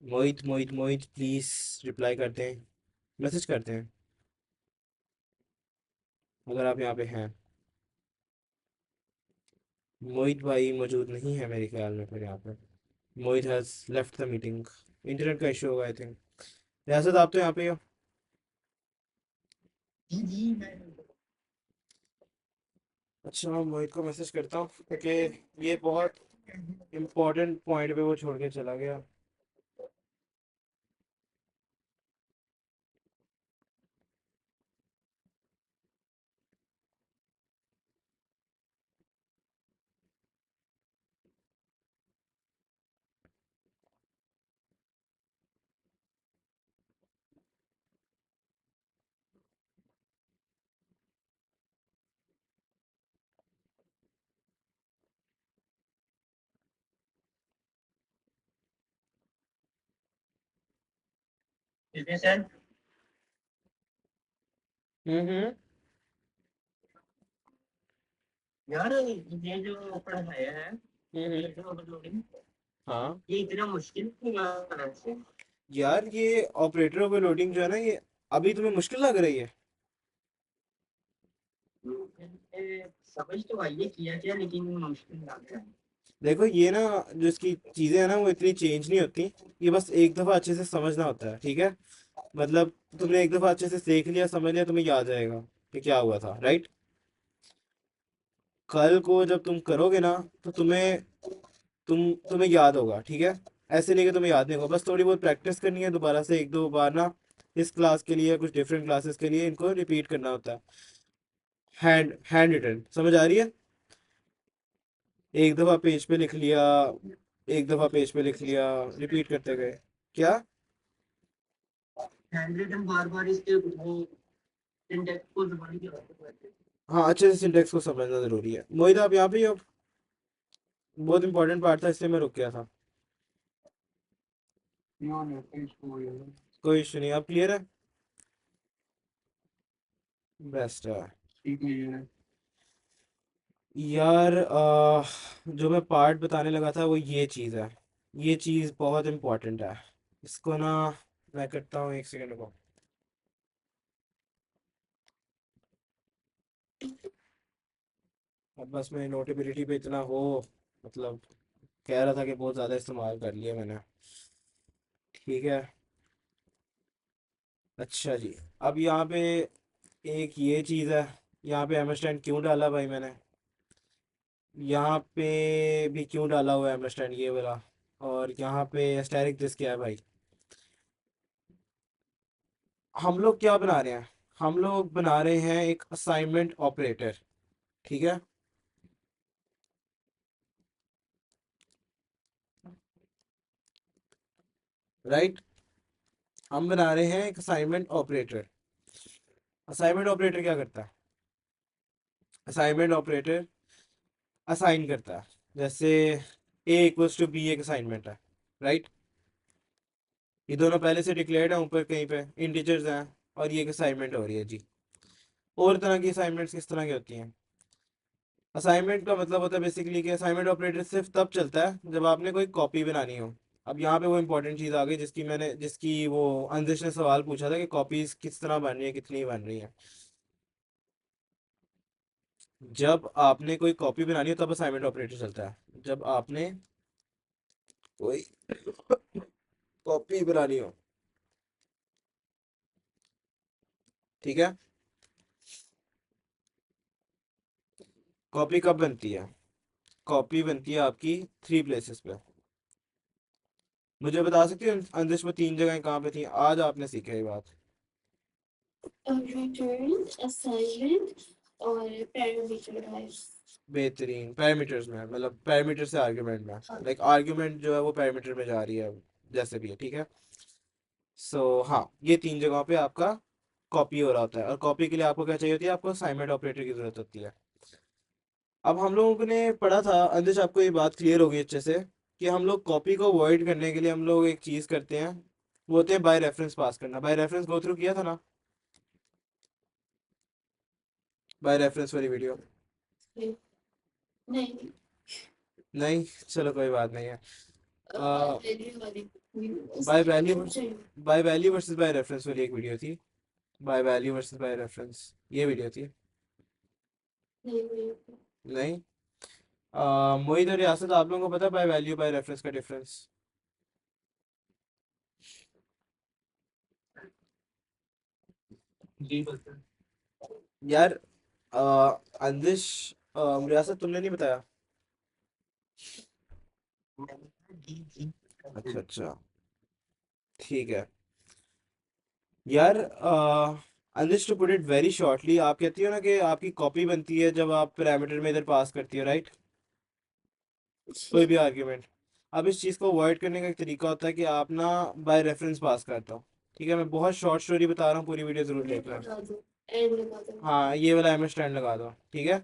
मोहित, मोहित, मोहित, प्लीज़ रिप्लाई करते हैं, मैसेज करते हैं अगर आप यहाँ पे हैं। मोहित भाई मौजूद नहीं है मेरे ख्याल में फिर यहाँ पे। Mohit has left the meeting. Internet का इशू होगा आई थिंक। रियासत, आप तो यहाँ पे ही हो। जी जी मैं अच्छा, मैं मोहित को मैसेज करता हूँ क्योंकि ये बहुत इम्पोर्टेंट पॉइंट पे वो छोड़ के चला गया। सर। हम्म। यार ये जो पढ़ाया है हम्म। ये जो overloading, हाँ ये इतना मुश्किल क्यों लगा वैसे? यार, ये ऑपरेटर ओवरलोडिंग जो है ना, ये अभी तुम्हें मुश्किल लग रही है? समझ तो आई है किया क्या, लेकिन मुश्किल लग रहा है। देखो, ये ना जो इसकी चीज़ें हैं ना वो इतनी चेंज नहीं होती। ये बस एक दफ़ा अच्छे से समझना होता है, ठीक है? मतलब तुमने एक दफ़ा अच्छे से देख लिया, समझ लिया, तुम्हें याद जाएगा कि क्या हुआ था, राइट? कल को जब तुम करोगे ना तो तुम्हें याद होगा, ठीक है? ऐसे नहीं कि तुम्हें याद नहीं होगा, बस थोड़ी बहुत प्रैक्टिस करनी है दोबारा से एक दो बार ना। इस क्लास के लिए, कुछ डिफरेंट क्लासेस के लिए इनको रिपीट करना होता है। हैंड हैंड रिटन समझ आ रही है? एक दफ़ा पेज पे लिख लिया, एक दफ़ा पेज पे लिख लिया, रिपीट करते गए। क्या? हैंड रिटन बार बार इसके वो सिंटेक्स को जुबानी के हाथ हाँ, अच्छे से सिंटेक्स को समझना ज़रूरी है। मोहित, आप यहाँ पे ही हो? बहुत इंपॉर्टेंट पार्ट था इसलिए मैं रुक गया था। नो नो कोई इशू हो गया कोई इशू नहीं, आप क्लियर है? बेस्ट है। ठीक नहीं है। यार जो मैं पार्ट बताने लगा था वो ये चीज़ है। ये चीज़ बहुत इम्पोर्टेंट है। इसको ना मैं करता हूँ, एक सेकंड को। अब बस मैं नोटेबिलिटी पे इतना हो, मतलब कह रहा था कि बहुत ज़्यादा इस्तेमाल कर लिया मैंने। ठीक है। अच्छा जी। अब यहाँ पे एक ये चीज़ है। यहाँ पे एमस्टैंड क्यों डाला भाई मैंने? यहाँ पे भी क्यों डाला हुआ है एमस्टैंड ये वाला? और यहाँ पे एस्टेरिक दिस क्या है भाई? हम लोग क्या बना रहे हैं? हम लोग बना रहे हैं एक असाइनमेंट ऑपरेटर, ठीक है? राइट। हम बना रहे हैं एक असाइनमेंट ऑपरेटर। असाइनमेंट ऑपरेटर क्या करता है? असाइनमेंट ऑपरेटर असाइन करता है। जैसे ए इक्वल्स टू बी एक असाइनमेंट है, राइट? ये दोनों पहले से डिक्लेयर्ड है ऊपर कहीं पे, इंटीजर्स हैं, और ये एक असाइनमेंट हो रही है जी। और तरह की असाइनमेंट्स किस तरह की होती हैं? असाइनमेंट का मतलब होता है बेसिकली कि असाइनमेंट ऑपरेटर सिर्फ तब चलता है जब आपने कोई कॉपी बनानी हो। अब यहाँ पे वो इंपॉर्टेंट चीज़ आ गई जिसकी वो अंजिश ने सवाल पूछा था कि कॉपीज किस तरह बन रही है, कितनी बन रही है। जब आपने कोई कॉपी बनानी हो तब असाइनमेंट ऑपरेटर चलता है, जब आपने कोई कॉपी बनानी हो, ठीक है। कॉपी कब बनती है? कॉपी बनती है आपकी 3 प्लेसेस पे। मुझे बता सकती हो अंदेश में 3 जगह कहाँ पे थी? आज आपने सीखा ये बात। रिटर्न, असाइनमेंट और पैरामीटराइज। बेहतरीन। पैरामीटर्स में, मतलब पैरामीटर से आर्ग्यूमेंट में, लाइक आर्ग्यूमेंट जो है वो पैरामीटर में जा रही है, जैसे भी है, ठीक है। सो हाँ, ये 3 जगहों पे आपका कॉपी हो रहा होता है, और कॉपी के लिए आपको क्या चाहिए होती है? आपको असाइनमेंट ऑपरेटर की जरूरत होती है। अब हम लोगों ने पढ़ा था, अंदेश आपको ये बात क्लियर होगी अच्छे से, कि हम लोग कॉपी को अवॉइड करने के लिए हम लोग एक चीज़ करते हैं, वो होते हैं बाय रेफरेंस पास करना। बाय रेफरेंस गो थ्रू किया था ना? बाय रेफरेंस वाली वीडियो? नहीं, नहीं, चलो कोई बात नहीं है। वैल्यू वाली बाय उसकी वैल्यू चाहिए। By value versus by reference वाली एक वीडियो थी। By value versus by reference, ये वीडियो थी। नहीं, नहीं। नहीं। मोहित और रियासत, आप लोगों को पता है बाय वैल्यू बाय रेफरेंस का डिफरेंस? जी बता। यार, अंदिश, रियासत, तुमने नहीं बताया? अच्छा अच्छा, ठीक है। यार, अंदिश, to put it very shortly, आप कहती हो ना कि आपकी कॉपी बनती है जब आप पैरामीटर में इधर पास करती हो, राइट? कोई भी आर्ग्यूमेंट। अब इस चीज़ को अवॉइड करने का एक तरीका होता है कि आप ना बाय रेफरेंस पास करता हो। ठीक है, मैं बहुत शॉर्ट स्टोरी बता रहा हूँ, पूरी वीडियो जरूर एंड देखना। लगा दो, एंड लगा दो। हाँ, ये वाला एम स्टैंड लगा दो, ठीक है।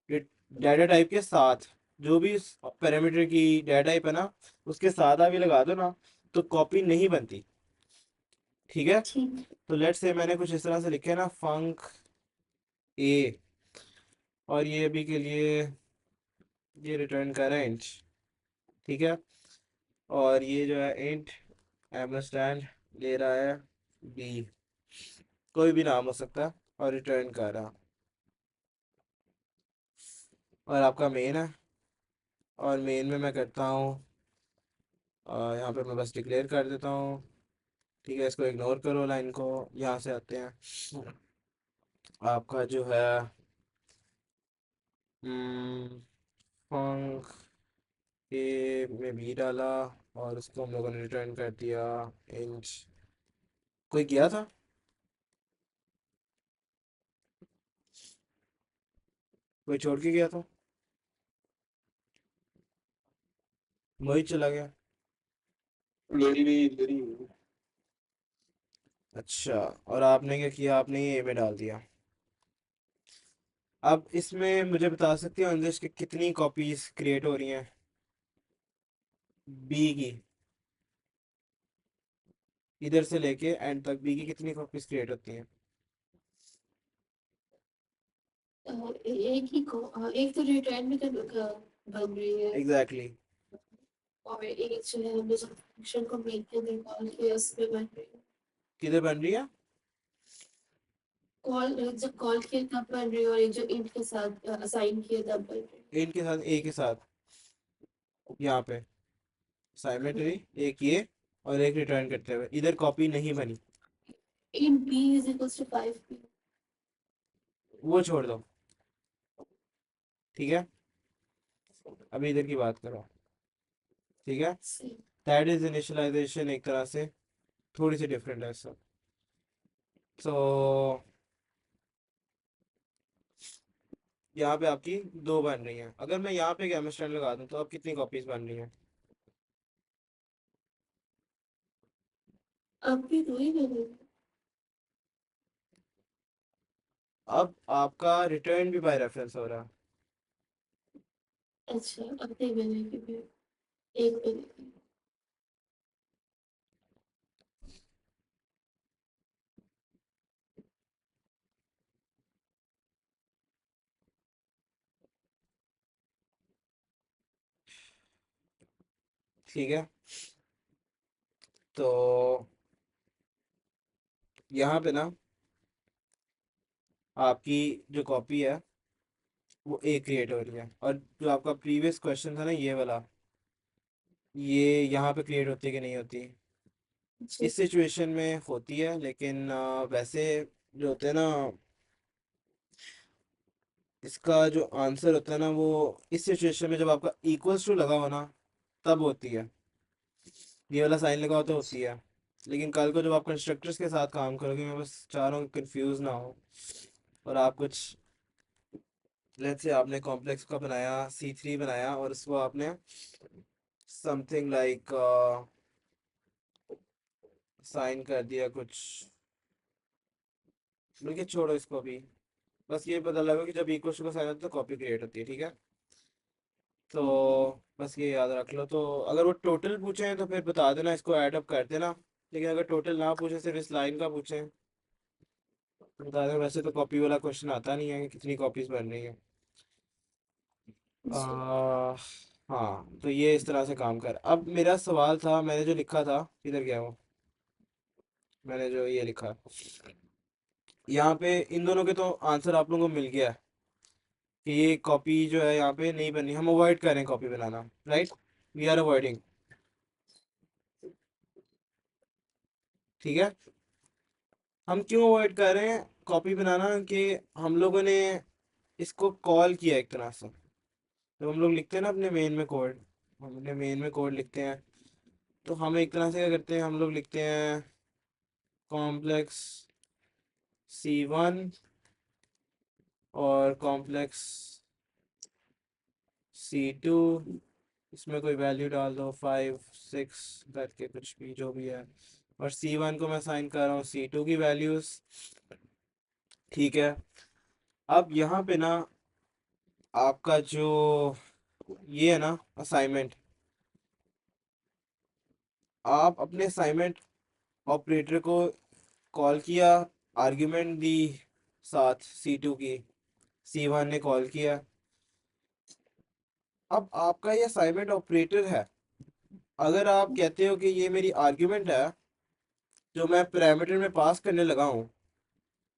ये डाटा टाइप के साथ, जो भी पैरामीटर की डाटा टाइप है ना, उसके साथ आप ये लगा दो ना, तो कॉपी नहीं बनती, ठीक है। ठीक। तो लेट्स से मैंने कुछ इस तरह से लिखे ना, फंक ए, और ये अभी के लिए ये रिटर्न कर रहा है इंच, ठीक है। और ये जो है इंट एम स्टैंड ले रहा है बी, कोई भी नाम हो सकता है, और रिटर्न कर रहा, और आपका मेन है। और मेन में मैं करता हूँ, यहाँ पे मैं बस डिक्लेयर कर देता हूँ, ठीक है। इसको इग्नोर करो, लाइन को। यहाँ से आते हैं, आपका जो है फंक ए में भी डाला, और उसको हम लोगों ने रिटर्न कर दिया इंच। कोई किया था? कोई छोड़ के गया था? मोहित चला गया? मेरी भी इधर ही है। अच्छा, और आपने क्या किया? आपने ये में डाल दिया। अब इसमें मुझे बता सकते हो अंदेश के कितनी कॉपीज क्रिएट हो रही हैं बी की? इधर से लेके एंड तक बी की कितनी कॉपीज क्रिएट होती हैं? एक ही को एक तो रिटर्न में बन रही है, एग्जैक्टली, exactly. और एक जो है हमने जो फंक्शन को मेक के अंदर कॉल किया उसमें बन रही है। किधर बन रही है? कॉल जब कॉल किया तब बन रही है, और एक जो इंट के साथ असाइन किया तब बन रही इन के साथ, ए के साथ, यहाँ पे साइमेट्री, एक ये और एक रिटर्न करते हुए, इधर कॉपी नहीं बनी। है। N B is equals to 5p। वो छोड़ दो, ठीक है। अभी इधर की बात करो, ठीक है। दैट इज इनिशियलाइजेशन, एक तरह से थोड़ी सी डिफरेंट है सब। तो यहाँ पे आपकी 2 बन रही हैं। अगर मैं यहाँ पे गैमा स्टैंड लगा दूँ तो अब कितनी कॉपीज बन रही हैं? अब भी दो ही बने। अब आपका रिटर्न भी बाय रेफरेंस हो रहा है। अच्छा, अब नहीं बनेगी फिर, एक बनेगी। ठीक है, तो यहाँ पे ना आपकी जो कॉपी है वो ए क्रिएट हो रही है, और जो आपका प्रीवियस क्वेश्चन था ना ये वाला, ये यहाँ पे क्रिएट होती है कि नहीं होती। जी। इस सिचुएशन में होती है, लेकिन वैसे जो होते हैं ना, इसका जो आंसर होता है ना वो इस सिचुएशन में जब आपका इक्वल्स टू लगा हो ना तब होती है, ये वाला साइन लगा हो तो होती है। लेकिन कल को जब आप कंस्ट्रक्टर्स के साथ काम करोगे, मैं बस चाह रहा हूँ कंफ्यूज ना हो, और आप कुछ, लेट्स से आपने कॉम्प्लेक्स का बनाया, C3 बनाया, और उसको आपने समथिंग लाइक साइन कर दिया कुछ, बल्कि छोड़ो इसको अभी, बस ये पता लगा कि जब इक्वल टू का साइन होता है तो कॉपी क्रिएट होती है, ठीक है। तो बस ये याद रख लो। तो अगर वो टोटल पूछें तो फिर बता देना, इसको ऐड अप कर देना। लेकिन अगर टोटल ना पूछे, सिर्फ इस लाइन का पूछें तो बता दें। वैसे तो कॉपी वाला क्वेश्चन आता नहीं है कि कितनी कॉपीज बन रही है। जी। हाँ, तो ये इस तरह से काम कर। अब मेरा सवाल था, मैंने जो लिखा था, किधर गया वो, मैंने जो ये लिखा यहाँ पे, इन दोनों के तो आंसर आप लोगों को मिल गया है कि ये कॉपी जो है यहाँ पे नहीं बननी, हम अवॉइड कर रहे हैं कॉपी बनाना, राइट, वी आर अवॉइडिंग, ठीक है। हम क्यों अवॉइड कर रहे हैं कॉपी बनाना, कि हम लोगों ने इसको कॉल किया एक तरह से। जब हम लोग लिखते हैं ना अपने मेन में कोड, हम अपने मेन में कोड लिखते हैं, तो हम एक तरह से क्या करते हैं, हम लोग लिखते हैं कॉम्प्लेक्स C1 और कॉम्प्लेक्स C2, इसमें कोई वैल्यू डाल दो 5 6 करके, कुछ भी जो भी है, और C1 को मैं साइन कर रहा हूँ C2 की वैल्यूज, ठीक है। अब यहाँ पे ना आपका जो ये है ना असाइनमेंट, आप अपने असाइनमेंट ऑपरेटर को कॉल किया, आर्ग्यूमेंट दी साथ C2 की, C1 ने कॉल किया। अब आपका ये असाइनमेंट ऑपरेटर है, अगर आप कहते हो कि ये मेरी आर्ग्यूमेंट है जो मैं पैरामीटर में पास करने लगा हूँ,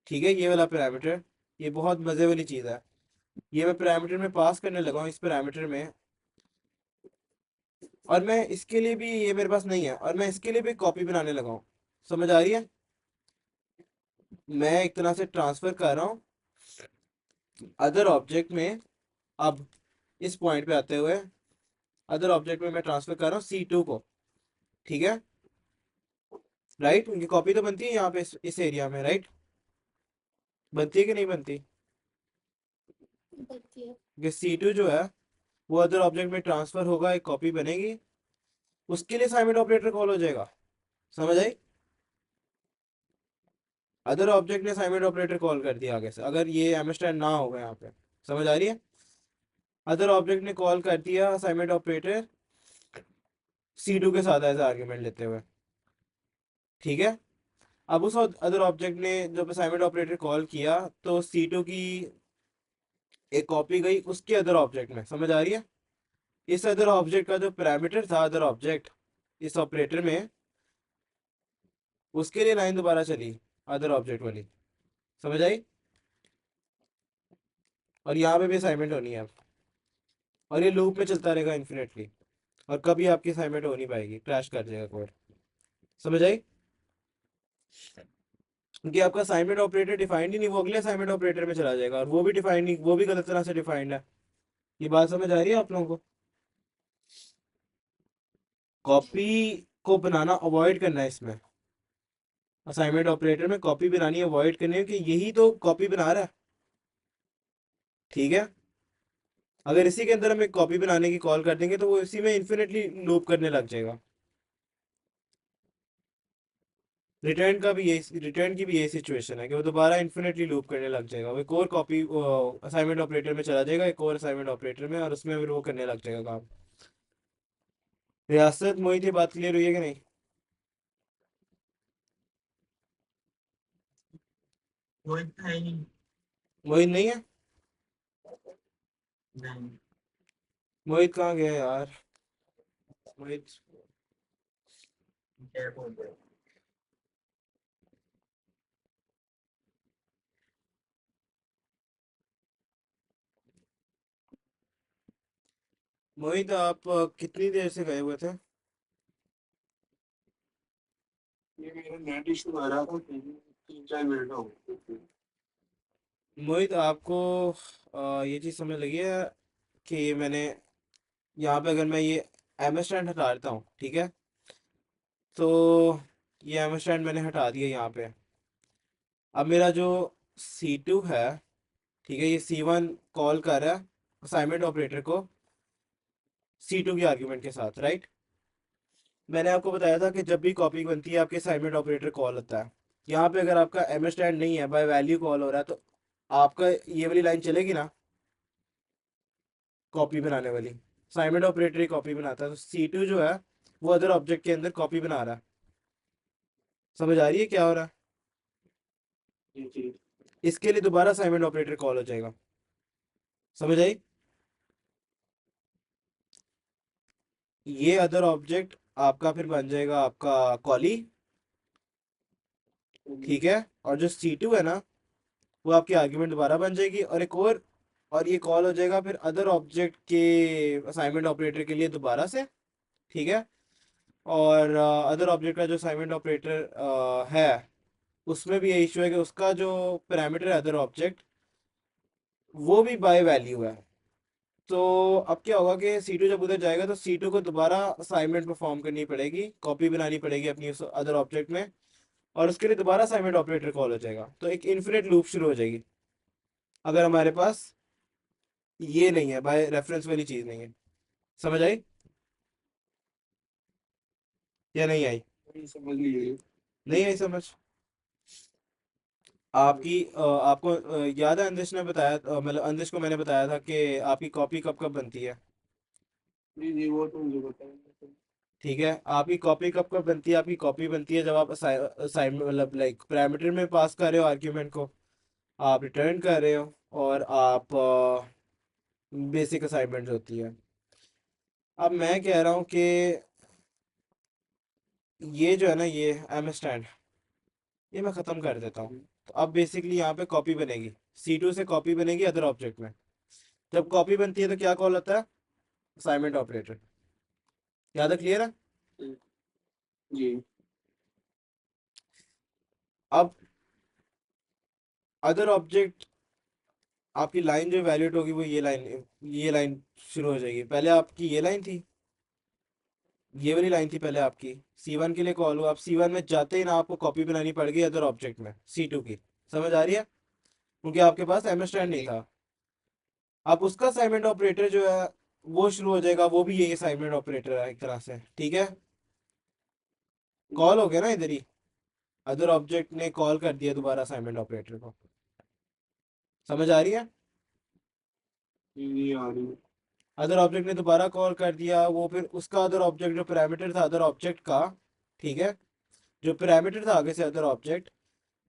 ठीक है, ये वाला पैरामीटर, ये बहुत मज़े वाली चीज़ है, ये मैं पैरामीटर में पास करने लगा हूँ इस पैरामीटर में, और मैं इसके लिए भी, ये मेरे पास नहीं है, और मैं इसके लिए भी कॉपी बनाने लगा हूँ। समझ आ रही है, मैं एक तरह से ट्रांसफर कर रहा हूँ अदर ऑब्जेक्ट में। अब इस पॉइंट पे आते हुए अदर ऑब्जेक्ट में मैं ट्रांसफर कर रहा हूँ C2 को, ठीक है, राइट। उनकी कॉपी तो बनती है यहाँ पे इस एरिया में, राइट, बनती है कि नहीं बनती, बनती है। कि C2 जो है वो अदर ऑब्जेक्ट में ट्रांसफर होगा, एक कॉपी बनेगी, उसके लिए असाइनमेंट ऑपरेटर कॉल हो जाएगा। समझ आई, अदर ऑब्जेक्ट ने असाइनमेंट ऑपरेटर कॉल कर दिया आगे से, अगर ये एमस्टैंड ना होगा यहाँ पे। समझ आ रही है, अदर ऑब्जेक्ट ने कॉल कर दिया असाइनमेंट ऑपरेटर C2 के साथ एज आर्ग्यूमेंट लेते हुए, ठीक है। अब उस अदर ऑब्जेक्ट ने जब असाइनमेंट ऑपरेटर कॉल किया तो C2 की एक कॉपी गई उसके अदर ऑब्जेक्ट में। समझ आ रही है, इस अदर ऑब्जेक्ट का जो पैरामीटर था अदर ऑब्जेक्ट इस ऑपरेटर में, उसके लिए लाइन दोबारा चली अदर ऑब्जेक्ट वाली। समझ आई, और यहाँ पे भी असाइनमेंट होनी है अब, और ये लूप में चलता रहेगा इन्फिनेटली, और कभी आपकी असाइनमेंट हो नहीं पाएगी, क्रैश कर जाएगा कोड। समझ आई, क्योंकि आपका असाइनमेंट ऑपरेटर डिफाइंड ही नहीं, वो अगले असाइनमेंट ऑपरेटर में चला जाएगा, और वो भी डिफाइंड नहीं, वो भी गलत तरह से डिफाइंड है। ये बात समझ आ रही है आप लोगों को, कॉपी को बनाना अवॉइड करना है इसमें, असाइनमेंट ऑपरेटर में कॉपी बनानी अवॉइड करनी है, कि यही तो कॉपी बना रहा है, ठीक है। अगर इसी के अंदर हम एक कॉपी बनाने की कॉल कर देंगे तो वो इसी में इन्फिनेटली लूप करने लग जाएगा। रिटर्न की भी यही सिचुएशन है कि वो दोबारा इन्फिनेटली लूप करने लग जाएगा, वो एक और कॉपी असाइनमेंट ऑपरेटर में चला जाएगा, एक और असाइनमेंट ऑपरेटर में, और उसमें फिर वो करने लग जाएगा काम। रियासत मोहित, ये बात क्लियर हुई है कि नहीं। वो इतना है नहीं। मोहित नहीं है, नहीं। मोहित कहाँ गया यार, मोहित। क्या बोल रहे हो? मोहित आप कितनी देर से गए हुए थे? ये मेरा नेट इशू आ रहा था 3-4 मिनट हो गए। मोहित आपको ये चीज़ समझ लगी है कि मैंने यहाँ पे, अगर मैं ये एम स्टैंड हटा देता हूँ, ठीक है, तो ये एम स्टैंड मैंने हटा दिया यहाँ पे। अब मेरा जो C2 है, ठीक है, ये C1 कॉल कर रहा है असाइनमेंट ऑपरेटर को C2 की आर्ग्यूमेंट के साथ, राइट? मैंने आपको बताया था कि जब भी कॉपी बनती है आपके असाइनमेंट ऑपरेटर कॉल होता है। यहाँ पे अगर आपका एम स्टैंड नहीं है, बाय वैल्यू कॉल हो रहा है, तो आपका ये वाली लाइन चलेगी ना, कॉपी बनाने वाली। असाइनमेंट ऑपरेटर ही कॉपी बनाता है, तो C2 जो है वो अदर ऑब्जेक्ट के अंदर कॉपी बना रहा है। समझ आ रही है क्या हो रहा है? जी जी। इसके लिए दोबारा असाइनमेंट ऑपरेटर कॉल हो जाएगा। समझ आई? ये अदर ऑब्जेक्ट आपका फिर बन जाएगा आपका कॉली, ठीक है। और जो C2 है ना, वो आपकी आर्ग्यूमेंट दोबारा बन जाएगी, और एक और ये कॉल हो जाएगा फिर अदर ऑब्जेक्ट के असाइनमेंट ऑपरेटर के लिए दोबारा से, ठीक है। और अदर ऑब्जेक्ट का जो असाइनमेंट ऑपरेटर है, उसमें भी ये इशू है कि उसका जो पैरामीटर है अदर ऑब्जेक्ट, वो भी बाय वैल्यू है। तो अब क्या होगा कि C2 जब उधर जाएगा तो C2 को दोबारा असाइनमेंट परफॉर्म करनी पड़ेगी, कॉपी बनानी पड़ेगी अपनी उस अदर ऑब्जेक्ट में, और उसके लिए दोबारा असाइनमेंट ऑपरेटर कॉल हो जाएगा, तो एक इन्फिनिट लूप शुरू हो जाएगी, अगर हमारे पास ये नहीं है, बाय रेफरेंस वाली चीज नहीं है। समझ आई या नहीं आई? समझ लीजिए। नहीं आई समझ? आपको याद है अंदेश ने बताया, मतलब अंदेश को मैंने बताया था कि आपकी कॉपी कब कब बनती है, जी जी, वो तो मुझे बताया। ठीक है। आपकी कॉपी कब कब बनती है? आपकी कॉपी बनती है जब आप असाइनमेंट, मतलब लाइक पैरामीटर में पास कर रहे हो आर्ग्यूमेंट को, आप रिटर्न कर रहे हो, और आप बेसिक असाइनमेंट होती है। अब मैं कह रहा हूँ कि ये जो है ना, ये एम स्टैंड, ये मैं ख़त्म कर देता हूँ। तो अब बेसिकली यहाँ पे कॉपी बनेगी, C2 से कॉपी बनेगी अदर ऑब्जेक्ट में। जब कॉपी बनती है तो क्या कॉल होता है? Assignment operator. यहाँ तक क्लियर है? जी अब अदर ऑब्जेक्ट, आपकी लाइन जो वैल्यूड होगी वो ये लाइन शुरू हो जाएगी। पहले आपकी ये लाइन थी, ये वाली लाइन थी पहले आपकी, C1 के लिए कॉल हुआ। आप C1 में जाते ही ना आपको कॉपी बनानी पड़ गई अदर ऑब्जेक्ट में C2 की। समझ आ रही है? क्योंकि आपके पास एम स्टैंड नहीं था। अब उसका असाइनमेंट ऑपरेटर जो है वो शुरू हो जाएगा, वो भी यही असाइनमेंट ऑपरेटर है एक तरह से, ठीक है। कॉल हो गया ना इधर ही, अदर ऑब्जेक्ट ने कॉल कर दिया दोबारा असाइनमेंट ऑपरेटर को। समझ आ रही है? जी आ रही है। अदर ऑब्जेक्ट ने दोबारा कॉल कर दिया, वो फिर उसका अदर ऑब्जेक्ट जो पैरामीटर था अदर ऑब्जेक्ट का, ठीक है, जो पैरामीटर था आगे से अदर ऑब्जेक्ट,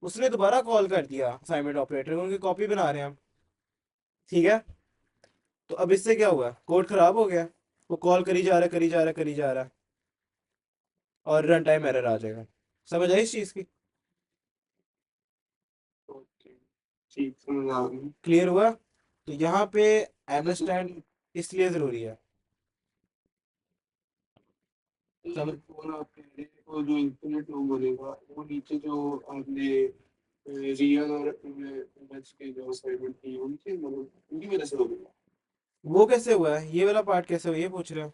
उसने दोबारा कॉल कर दिया असाइनमेंट ऑपरेटर को, उनकी कॉपी बना रहे हैं हम, ठीक है। तो अब इससे क्या हुआ? कोड खराब हो गया, वो कॉल करी जा रहा है, करी जा रहा है, करी जा रहा है, और रन टाइम एरर आ जाएगा। समझ आई इस चीज़ की? ओके, ठीक समझ आ गई। क्लियर हुआ? तो यहाँ पे एम स्टैंड इसलिए ज़रूरी है। ये समझ? पूरा पहले को जो इंफिनिट लूप बनेगा, वो नीचे जो आपने रियल और इमेज के जो असाइनमेंट की उनके मतलब उनकी वजह से बनेगा। वो कैसे हुआ है? ये वाला पार्ट कैसे हुआ, ये पूछ रहे हो?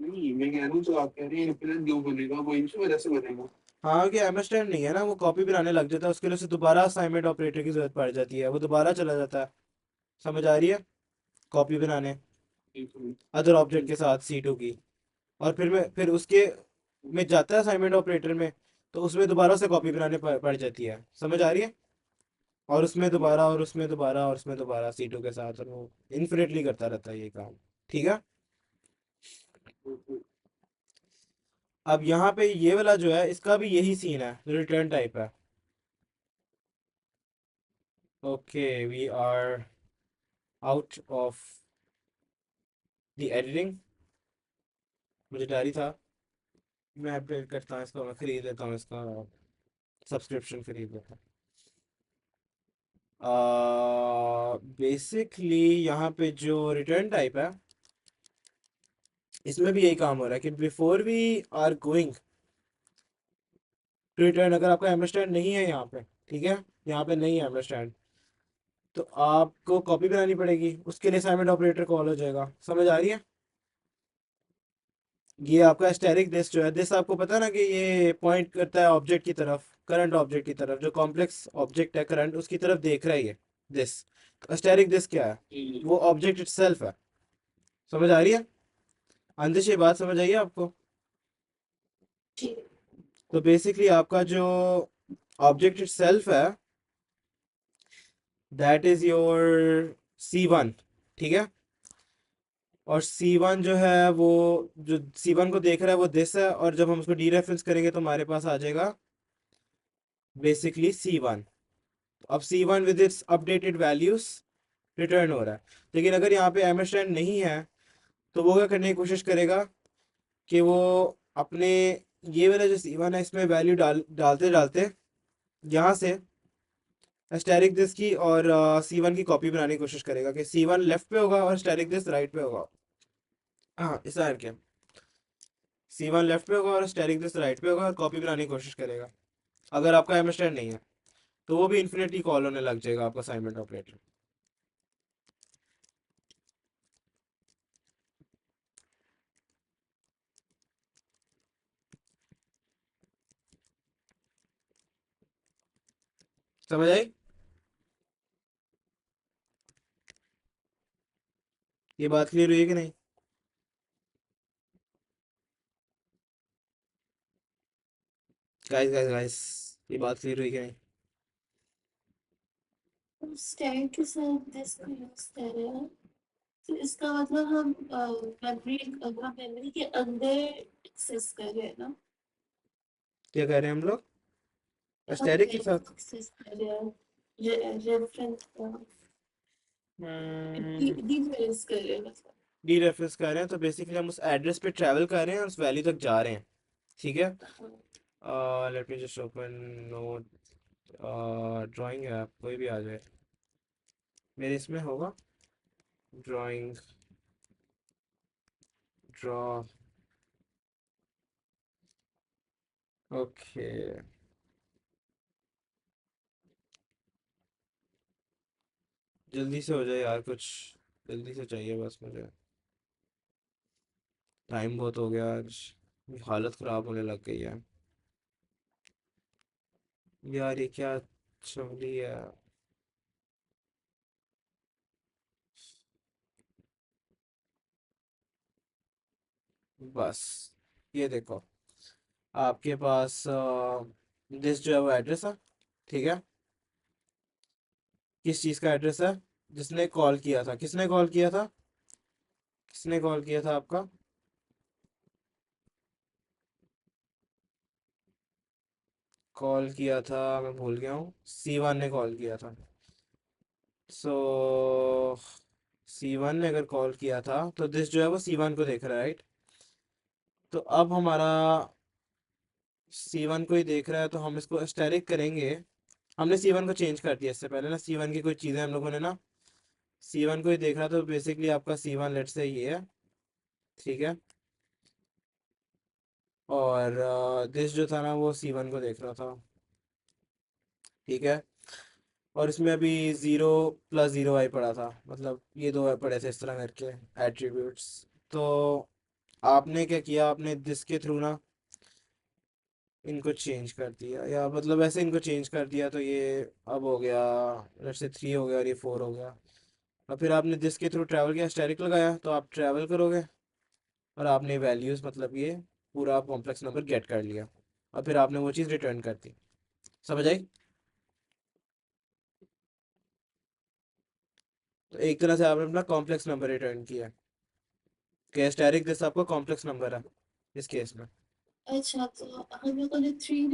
नहीं, मैं कह रहा हूँ जो आप कह रहे हैं इंफिनिट लूप बनेगा वो इनकी वजह से बनेगा। हाँ, कि एम स्टैंड नहीं है ना, वो कॉपी बनाने लग जाता है, उसके लिए उसे दोबारा असाइनमेंट ऑपरेटर की जरूरत पड़ जाती है, वो दोबारा चला जाता है। समझ आ रही है? कॉपी बनाने ठीक है। अदर ऑब्जेक्ट के साथ C2 की, और फिर उसके में जाता है असाइनमेंट ऑपरेटर में, तो उसमें दोबारा से कॉपी बनाने पड़ जाती है। समझ आ रही है? और उसमें दोबारा, और उसमें दोबारा, और उसमें दोबारा C2 के साथ, और वो इन्फिनिटली करता रहता है ये काम, ठीक है। अब यहाँ पे ये वाला जो है, इसका भी यही सीन है, रिटर्न टाइप है। Okay, we are out of the editing. मुझे डायरी था, मैं अपडेट करता हूँ इसको, मैं खरीद लेता हूँ इसका सब्सक्रिप्शन, खरीद लेता हूँ। बेसिकली यहाँ पे जो रिटर्न टाइप है, इसमें भी यही काम हो रहा है कि before we are going to return, अगर आपका एम स्टैंड नहीं है यहाँ पे, ठीक है, यहाँ पे नहीं है एम स्टैंड, तो आपको कॉपी बनानी पड़ेगी, उसके लिए असाइनमेंट ऑपरेटर कॉल हो जाएगा। समझ आ रही है? ये आपका स्टैटिक दिस जो है, दिस आपको पता है ना कि ये पॉइंट करता है ऑब्जेक्ट की तरफ, करंट ऑब्जेक्ट की तरफ, जो कॉम्प्लेक्स ऑब्जेक्ट है करंट उसकी तरफ देख रहा है ये दिस। तो स्टैटिक दिस क्या है? वो ऑब्जेक्ट इटसेल्फ है। समझ आ रही है? अंदर ये बात समझ आई है आपको? जी। तो बेसिकली आपका जो ऑब्जेक्ट इटसेल्फ है दैट इज योर C1, ठीक है। और C1 जो है वो, जो C1 को देख रहा है वो दिस है, और जब हम उसको डी रेफरेंस करेंगे तो हमारे पास आ जाएगा बेसिकली C1। अब C1 with its updated values return हो रहा है। लेकिन अगर यहाँ पे एम स्टैंड नहीं है तो वो क्या करने की कोशिश करेगा कि वो अपने ये वाला जो C1 है इसमें वैल्यू डालते डालते यहाँ से स्टैटिक दिस की और C1 की कॉपी बनाने की कोशिश करेगा कि C1 लेफ्ट पे होगा और स्टैटिक दिस राइट पे होगा। हाँ, ऐसा है क्या? C1 लेफ्ट पे होगा और स्टैटिक दिस राइट पे होगा और कॉपी बनाने की कोशिश करेगा। अगर आपका एम स्टैंड नहीं है तो वो भी इन्फिनिटी कॉल होने लग जाएगा आपका असाइनमेंट ऑपरेटर। समझ आई? ये बात क्लियर हुई है कि नहीं? गाइस गाइस गाइस, ये बात क्लियर हुई कि नहीं? हम स्टैक के साथ दिस को यूज कर रहे हैं, तो इसका मतलब हम मेमोरी के अंदर एक्सेस कर रहे हैं ना, क्या कह रहे हैं हम लोग? हम स्टैटिक के साथ एक्सेस कर रहे हैं, रेफरेंस डिफरेंस कर रहे हैं मतलब। डी रेफरेंस कर रहे हैं, तो बेसिकली हम उस एड्रेस पे ट्रैवल कर रहे हैं और उस वैल्यू तक जा रहे हैं, ठीक है। Let me just open note, drawing है, कोई भी आ जाए मेरे इसमें होगा, ड्राइंग, ड्रॉ, ओके। जल्दी से हो जाए यार, कुछ जल्दी से चाहिए बस मुझे, टाइम बहुत हो गया आज, हालत ख़राब होने लग गई है यार। ये क्या चमड़ी है? बस ये देखो, आपके पास दिस जो है वो एड्रेस है, ठीक है। किस चीज़ का एड्रेस है? जिसने कॉल किया था, किसने कॉल किया था? किसने कॉल किया था आपका? कॉल किया था, मैं भूल गया हूँ, C1 ने कॉल किया था। सो C1 ने अगर कॉल किया था तो दिस जो है वो C1 को देख रहा है, राइट। तो अब हमारा C1 को ही देख रहा है, तो हम इसको स्टैटिक करेंगे। हमने C1 को चेंज कर दिया इससे पहले ना, C1 की कोई चीज़ें हम लोगों ने ना, C1 को ही देख रहा, तो बेसिकली आपका C1 लेट से ये है, ठीक है। और दिस जो था ना वो C1 को देख रहा था, ठीक है। और इसमें अभी 0 + 0 i पड़ा था, मतलब ये दो पड़े थे इस तरह करके एट्रीब्यूट्स। तो आपने क्या किया, आपने दिस के थ्रू ना इनको चेंज कर दिया, या मतलब ऐसे इनको चेंज कर दिया, तो ये अब हो गया लेट्स से 3 हो गया और ये 4 हो गया। और फिर आपने दिस के थ्रू ट्रैवल किया, स्टैटिक लगाया, तो आप ट्रैवल करोगे और आपने वैल्यूज़ मतलब ये पूरा कॉम्प्लेक्स नंबर गेट कर लिया, और फिर आपने वो चीज़ रिटर्न कर दी। समझ आई? तो एक तरह से आपने अपना कॉम्प्लेक्स नंबर रिटर्न किया, कि स्टैटिक दिस आपका कॉम्प्लेक्स नंबर है इस केस में। अच्छा, तो हम लोगों ने 3